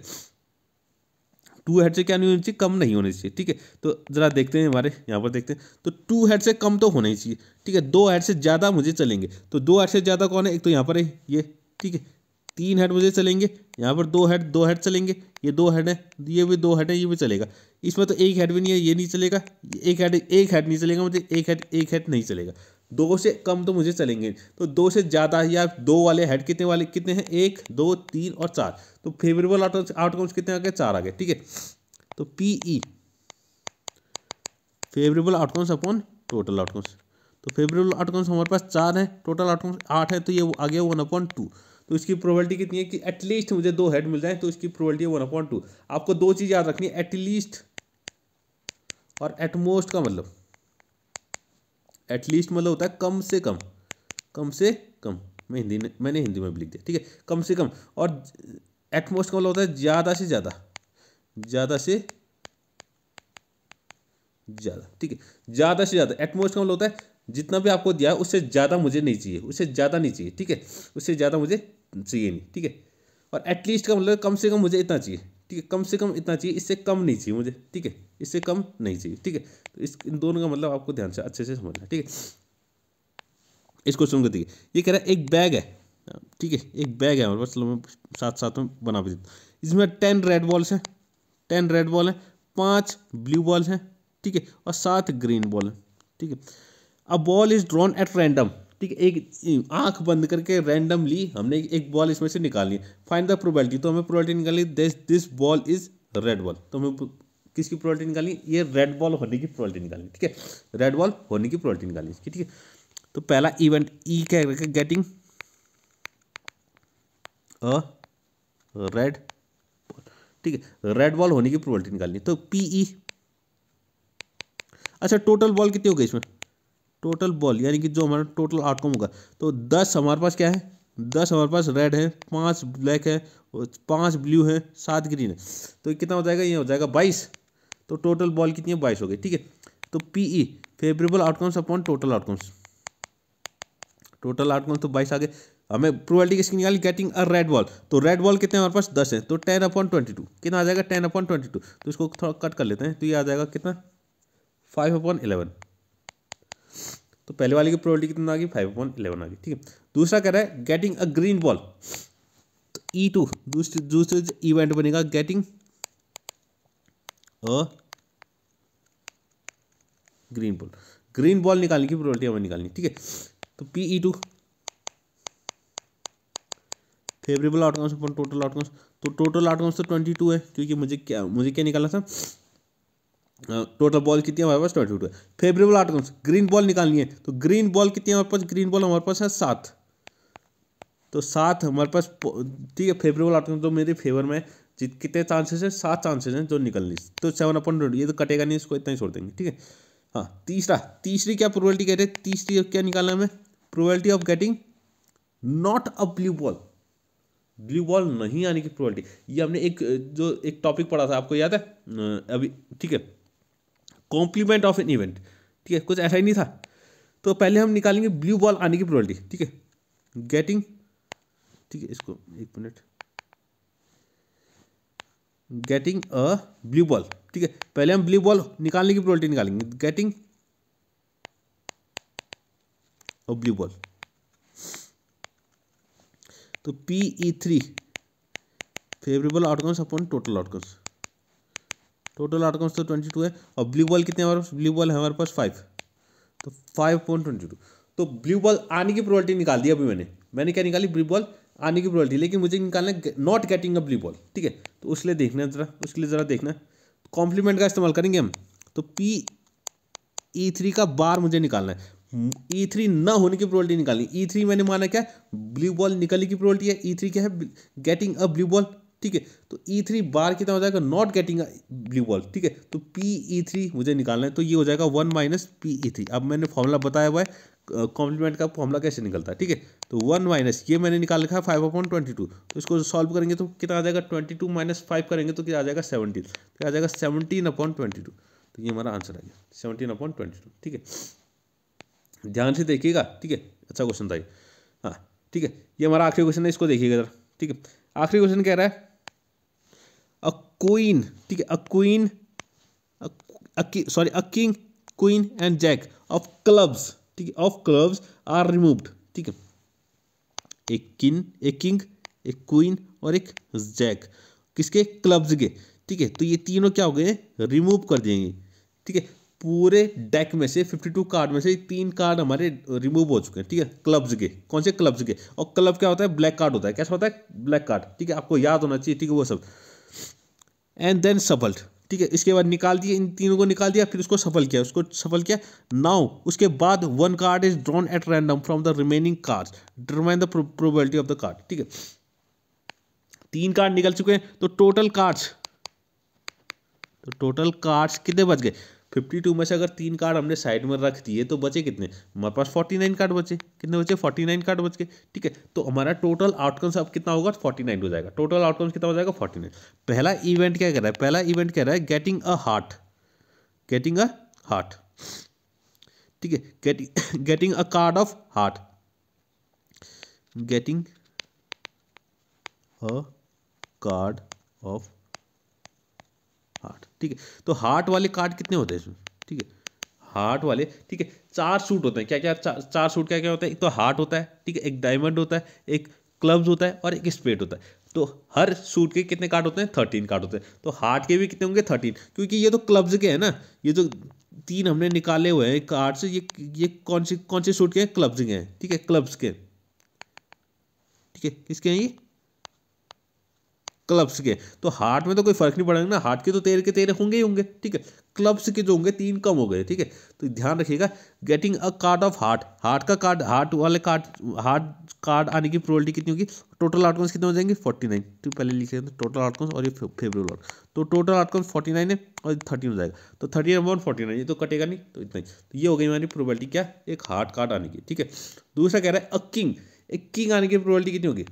2 हेड से क्या नहीं होनी चाहिए, कम नहीं होनी चाहिए, ठीक है। तो जरा देखते हैं, हमारे यहाँ पर देखते हैं। तो 2 हेड से कम तो होना ही चाहिए, ठीक है। 2 हेड से ज़्यादा मुझे चलेंगे। तो 2 हेड से ज़्यादा कौन है, एक तो यहाँ पर है ये, ठीक है। 3 हेड मुझे चलेंगे, यहाँ पर 2 हेड चलेंगे, ये 2 हेड है, ये भी 2 हेड है, ये भी चलेगा। इसमें तो 1 हेड भी नहीं है, ये नहीं चलेगा, एक हेड नहीं चलेगा मुझे, एक हेड नहीं चलेगा। 2 से कम तो मुझे चलेंगे, तो 2 से ज़्यादा या 2 वाले हेड कितने हैं, 1 2 3 और 4। तो फेवरेबल आउटकम्स कितने आ गए, 4 आ गए, ठीक है। तो PE favourable outcomes upon total outcomes, तो फेवरेबल आउटकम्स हमारे पास 4 है, टोटल आउटकम्स 8 है, तो ये आ गया 1/2। तो इसकी प्रोबेबिलिटी कितनी है कि एटलीस्ट मुझे 2 हेड मिल जाए, तो इसकी प्रोबेबिलिटी है 1/2। आपको 2 चीज़ याद रखनी है, एटलीस्ट और एटमोस्ट का मतलब। एटलीस्ट मतलब होता है कम से कम, कम से कम। मैंने हिंदी में भी लिख दिया, ठीक है, कम से कम। और एटमोस्ट का मतलब होता है ज़्यादा से ज़्यादा, ज़्यादा से ज़्यादा, ठीक है, ज़्यादा से ज़्यादा। एटमोस्ट का मतलब होता है जितना भी आपको दिया है उससे ज़्यादा मुझे नहीं चाहिए, उससे ज़्यादा नहीं चाहिए, ठीक है, उससे ज़्यादा मुझे चाहिए नहीं, ठीक है। और एटलीस्ट का मतलब कम से कम मुझे इतना चाहिए, ठीक है, कम से कम इतना चाहिए, इससे कम नहीं चाहिए मुझे, ठीक है, इससे कम नहीं चाहिए, ठीक है। तो इन दोनों का मतलब आपको ध्यान से अच्छे से समझना, ठीक है। इस क्वेश्चन को देखिए, ये कह रहा है एक बैग है, ठीक है, एक बैग है हमारे पास, चलो मैं साथ साथ में बना भी देता हूँ। इसमें 10 रेड बॉल्स हैं, 10 रेड बॉल हैं, 5 ब्लू बॉल्स हैं, ठीक है, और 7 ग्रीन बॉल हैं, ठीक है। A ball is drawn at random, ठीक है, एक आंख बंद करके रैंडमली हमने एक बॉल इसमें से निकालनी है। फाइंड द प्रोबेबिलिटी, तो हमें प्रोबेबिलिटी निकालनी, this ball is red ball. तो हमें किसकी प्रोबेबिलिटी निकालनी, ये रेड बॉल होने की प्रोबेबिलिटी निकालनी, ठीक है, रेड बॉल होने की प्रोबेबिलिटी निकालनी इसकी, ठीक है। तो पहला इवेंट ई क्या है, गेटिंग अ रेड बॉल, ठीक है, रेड बॉल होने की प्रोबेबिलिटी निकालनी। तो PE, अच्छा टोटल बॉल कितनी हो गई इसमें, टोटल बॉल यानी कि जो हमारा टोटल आउटकम होगा, तो 10 हमारे पास क्या है, 10 हमारे पास रेड है, 5 ब्लैक है, 5 ब्लू है, 7 ग्रीन है। तो ये कितना हो जाएगा, ये हो जाएगा 22। तो टोटल बॉल कितनी है, 22 हो गई, ठीक है। तो PE favourable outcomes upon total outcomes, total outcomes तो 22 आ गए। हमें प्रोबेबिलिटी किसकी निकाली, गेटिंग अ रेड बॉल। तो रेड बॉल कितने हमारे पास 10 है, तो 10/22 कितना आ जाएगा, 10/22। तो इसको थोड़ा कट कर लेते हैं, तो ये आ जाएगा कितना, 5/11। तो पहले वाले की प्रोबेबिलिटी कितना आ गई, 5/11 आ गई, ठीक है। दूसरा कह रहा है गेटिंग अ ग्रीन बॉल, तो E2 दूसरे इवेंट बनेगा, getting a green ball. Green ball निकालने की प्रोबेबिलिटी हमें निकालनी, ठीक है। तो PE2 favourable outcomes upon total outcomes, तो टोटल आउटकम्स तो 22 है, क्योंकि मुझे क्या निकालना था, टोटल बॉल कितनी है हमारे पास, 22 है। फेवरेबल आउटकम्स ग्रीन बॉल निकालनी है, तो ग्रीन बॉल कितनी है हमारे पास, ग्रीन बॉल हमारे पास है 7। तो 7 हमारे पास, ठीक है, फेवरेबल आउटकम तो मेरे फेवर में कितने चांसेस है, 7 चांसेस हैं जो निकलने। तो 7/20, ये तो कटेगा नहीं, इसको इतना ही छोड़ देंगे, ठीक है। हाँ, तीसरी क्या प्रोबेबिलिटी कह रहे हैं, तीसरी क्या निकालना है हमें, probability of getting not a blue ball, blue ball नहीं आने की प्रोबेबिलिटी। ये हमने एक टॉपिक पढ़ा था, आपको याद है अभी, ठीक है, कॉम्प्लीमेंट ऑफ एन इवेंट, ठीक है, कुछ ऐसा ही नहीं था। तो पहले हम निकालेंगे ब्लू बॉल आने की प्रोबेबिलिटी, ठीक है, गेटिंग, ठीक है, इसको 1 minute, getting a blue ball, ठीक है, पहले हम ब्लू बॉल निकालने की प्रोबेबिलिटी निकालेंगे, गेटिंग अ ब्लू बॉल। तो PE3 favourable outcomes upon total outcomes, total outcomes तो 22 है, और ब्लू बॉल कितने हमारे पास, ब्लू बॉल है हमारे पास 5, तो 5/22। तो ब्लू बॉल आने की प्रोबेबिलिटी निकाल दी अभी मैंने क्या निकाली, ब्लू बॉल आने की प्रोबेबिलिटी, लेकिन मुझे निकालना है not getting a blue ball, ठीक है। तो उसके लिए ज़रा देखना, कॉम्प्लीमेंट का इस्तेमाल करेंगे हम। तो PE3 का बार मुझे निकालना है, E3 ना होने की प्रोबेबिलिटी निकालनी। E3 मैंने माना क्या, ब्लू बॉल निकलने की प्रोबेबिलिटी है, E3 क्या है, गेटिंग अ ब्लू बॉल, ठीक है। तो E3 बार कितना हो जाएगा, not getting a blue ball, ठीक है। तो PE3 मुझे निकालना है, तो ये हो जाएगा 1 - PE3। अब मैंने फॉर्मूला बताया हुआ है कॉम्प्लीमेंट का फॉर्मूला कैसे निकलता है, ठीक है। तो 1 - ये मैंने निकाल रखा है 5/22। तो इसको सॉल्व करेंगे तो कितना आ जाएगा, 22 - 5 करेंगे तो क्या आ जाएगा, 17, तो आ जाएगा 17/22। तो ये हमारा आंसर आ गया 17/22, ठीक है। ध्यान से देखिएगा, ठीक है, अच्छा क्वेश्चन था ये। हाँ, ठीक है, ये हमारा आखिरी क्वेश्चन है, इसको देखिएगा जरा, ठीक है। आखिरी क्वेश्चन कह रहा है अ क्वीन, ठीक है, a queen, a king, queen and jack of clubs, ठीक है, ऑफ क्लब्स आर रिमूव्ड, ठीक है। एक किंग एक क्वीन और एक जैक, किसके, क्लब्स के, ठीक है। तो ये तीनों क्या हो गए, रिमूव कर दिएंगे, ठीक है। पूरे डेक में से 52 कार्ड में से 3 कार्ड हमारे रिमूव हो चुके हैं, ठीक है, क्लब्स के। कौन से, क्लब्स के। और क्लब क्या होता है, ब्लैक कार्ड होता है। कैसा होता है, ब्लैक कार्ड, ठीक है, आपको याद होना चाहिए, ठीक है, वो सब। एंड देन सफल्ड, ठीक है, इसके बाद निकाल दिए, इन तीनों को निकाल दिया, फिर उसको सफल किया, उसको सफल किया। नाउ उसके बाद 1 card is drawn at random from the remaining cards, determine the probability of the card, ठीक है। 3 कार्ड निकल चुके हैं, तो टोटल कार्ड्स कितने बच गए, 52 में से अगर 3 कार्ड हमने साइड में रख दिए तो बचे कितने, हमारे पास 49 कार्ड बचे। कितने बचे, 49 कार्ड बच गए, ठीक है। तो हमारा टोटल आउटकम्स अब कितना होगा, 49 हो जाएगा। टोटल आउटकम्स कितना हो जाएगा, 49। पहला इवेंट क्या कह रहा है, पहला इवेंट कह रहा है गेटिंग अ हार्ट, ठीक है, getting a card of heart, getting a card of heart, ठीक है। तो हार्ट वाले कार्ड कितने होते हैं इसमें, ठीक है, हार्ट वाले, ठीक है, 4 सूट होते हैं। क्या क्या, 4 सूट क्या क्या होता है, एक तो हार्ट होता है, ठीक है, एक डायमंड होता है, एक क्लब्स होता है और एक स्पेड होता है। तो हर सूट के कितने कार्ड होते हैं, 13 कार्ड होते हैं। तो हार्ट के भी कितने होंगे, 13, क्योंकि ये तो क्लब्स के हैं ना, ये तो 3 हमने निकाले हुए हैं कार्ड से, ये कौन से सूट के हैं, क्लब्स के हैं, ठीक है, क्लब्स के, ठीक है, किसके हैं ये, क्लब्स के। तो हार्ट में तो कोई फर्क नहीं पड़ेगा ना, हार्ट के तो 13 के 13 होंगे ही होंगे, ठीक है। क्लब्स के जो होंगे 3 कम हो गए, ठीक है। तो ध्यान रखिएगा, getting a card of heart, heart का कार्ड, हार्ट वाले कार्ड, हार्ट कार्ड आने की प्रोबेबिलिटी कितनी होगी, टोटल आउटकम्स कितने हो जाएंगे, 49। तो पहले लिख लेते हैं टोटल आउटकम्स और ये फेवरेबल आउट। तो टोटल आउटकम्स 49 है और 13 हो जाएगा। तो 13 अपॉन 49, ये तो कटेगा नहीं, तो इतना ही। तो ये हो गई हमारी प्रोबेबिलिटी क्या, एक हार्ट कार्ड आने की, ठीक है। दूसरा कह रहा है अ किंग, एक किंग आने की प्रोबेबिलिटी कितनी होगी,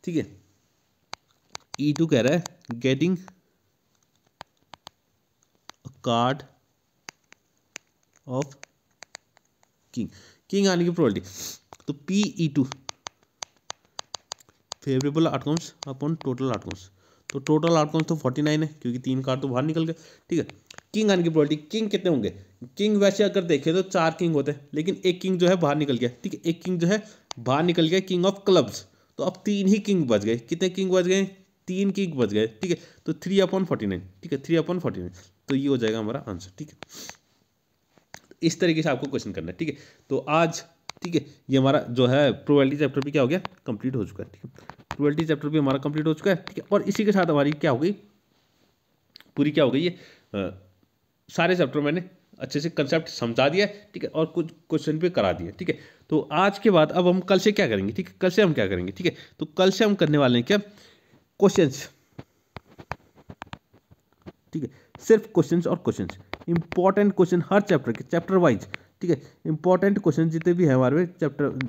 ठीक है। E2 कह रहा है गेटिंग कार्ड ऑफ किंग आने की प्रोबेबिलिटी। तो PE2 favourable outcomes upon total outcomes. तो टोटल आउटकम्स तो 49 है, क्योंकि 3 कार्ड तो बाहर निकल गए, ठीक है। किंग आने की प्रोबेबिलिटी, किंग कितने होंगे, किंग वैसे अगर देखें तो 4 किंग होते हैं, लेकिन एक किंग जो है बाहर निकल गया, ठीक है, एक किंग जो है बाहर निकल गया, किंग ऑफ क्लब्स। तो अब 3 ही किंग बच गए, कितने किंग बच गए, 3 किंग बच गए, ठीक है। तो 3/49, ठीक है, 3/49। तो ये हो जाएगा हमारा आंसर, ठीक है। इस तरीके से आपको क्वेश्चन करना है, ठीक है। तो आज, ठीक है, ये हमारा जो है प्रोबेबिलिटी चैप्टर भी क्या हो गया, कंप्लीट हो चुका है, ठीक है। प्रोबेबिलिटी चैप्टर भी हमारा कंप्लीट हो चुका है, ठीक है। और इसी के साथ हमारी क्या हो गई, पूरी क्या हो गई, ये सारे चैप्टर मैंने अच्छे से कंसेप्ट समझा दिया है, ठीक है, और कुछ क्वेश्चन भी करा दिए, ठीक है। तो आज के बाद अब हम कल से क्या करेंगे, ठीक है, कल से हम क्या करेंगे, ठीक है। तो कल से हम करने वाले हैं क्या, क्वेश्चंस, ठीक है, सिर्फ क्वेश्चंस और क्वेश्चंस, इंपॉर्टेंट क्वेश्चन हर चैप्टर के, चैप्टर वाइज, ठीक है। इंपॉर्टेंट क्वेश्चन जितने भी हैं हमारे चैप्टर,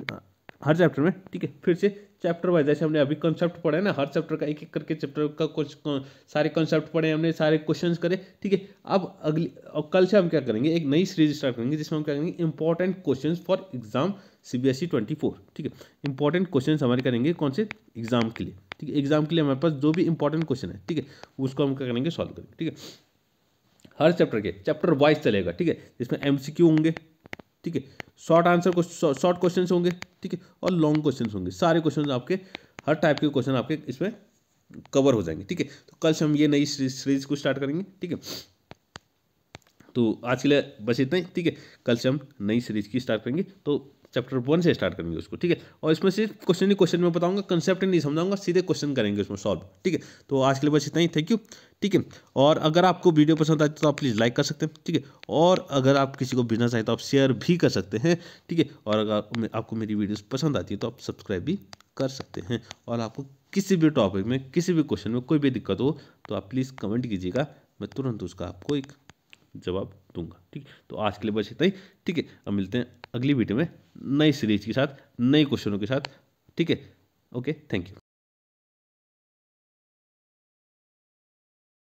हर चैप्टर में, ठीक है। फिर से चैप्टर वाइज, जैसे हमने अभी कंसेप्ट पढ़े ना, हर चैप्टर का एक एक करके चैप्टर का कुछ सारे कंसेप्ट पढ़े हमने, सारे क्वेश्चंस करे, ठीक है। अब अगली, और कल से हम क्या करेंगे, एक नई सीरीज स्टार्ट करेंगे जिसमें हम क्या करेंगे, important questions for exam CBSE 24, ठीक है। इंपॉर्टेंट क्वेश्चंस हमारे करेंगे कौन से, एग्जाम के लिए, ठीक है। एग्जाम के लिए हमारे पास जो भी इंपॉर्टेंट क्वेश्चन है, ठीक है, उसको हम क्या करेंगे, सॉल्व करेंगे, ठीक है। हर चैप्टर के चैप्टर वाइज चलेगा, ठीक है, जिसमें MCQ होंगे, ठीक है, शॉर्ट आंसर को शॉर्ट क्वेश्चंस होंगे, ठीक है, और लॉन्ग क्वेश्चंस होंगे। सारे क्वेश्चंस आपके, हर टाइप के क्वेश्चन आपके इसमें कवर हो जाएंगे, ठीक है। तो कल से हम ये नई सीरीज को स्टार्ट करेंगे, ठीक है। तो आज के लिए बस इतना ही, ठीक है। कल से हम नई सीरीज की स्टार्ट करेंगे, तो चैप्टर 1 से स्टार्ट करेंगे उसको, ठीक है। और इसमें सिर्फ क्वेश्चन ही क्वेश्चन में बताऊंगा, कंसेप्ट नहीं समझाऊंगा, सीधे क्वेश्चन करेंगे उसमें सॉल्व, ठीक है। तो आज के लिए बस इतना ही, थैंक यू, ठीक है। और अगर आपको वीडियो पसंद आती तो आप प्लीज़ लाइक कर सकते हैं, ठीक है। और अगर आप किसी को भेजना चाहें तो आप शेयर भी कर सकते हैं, ठीक है। और अगर आपको मेरी वीडियोस पसंद आती है तो आप सब्सक्राइब भी कर सकते हैं। और आपको किसी भी टॉपिक में, किसी भी क्वेश्चन में कोई भी दिक्कत हो तो आप प्लीज़ कमेंट कीजिएगा, मैं तुरंत उसका आपको एक जवाब दूंगा, ठीक है। तो आज के लिए बस इतना ही, ठीक है। अब मिलते हैं अगली वीडियो में नई सीरीज के साथ, नए क्वेश्चनों के साथ, ठीक है। Okay, thank you.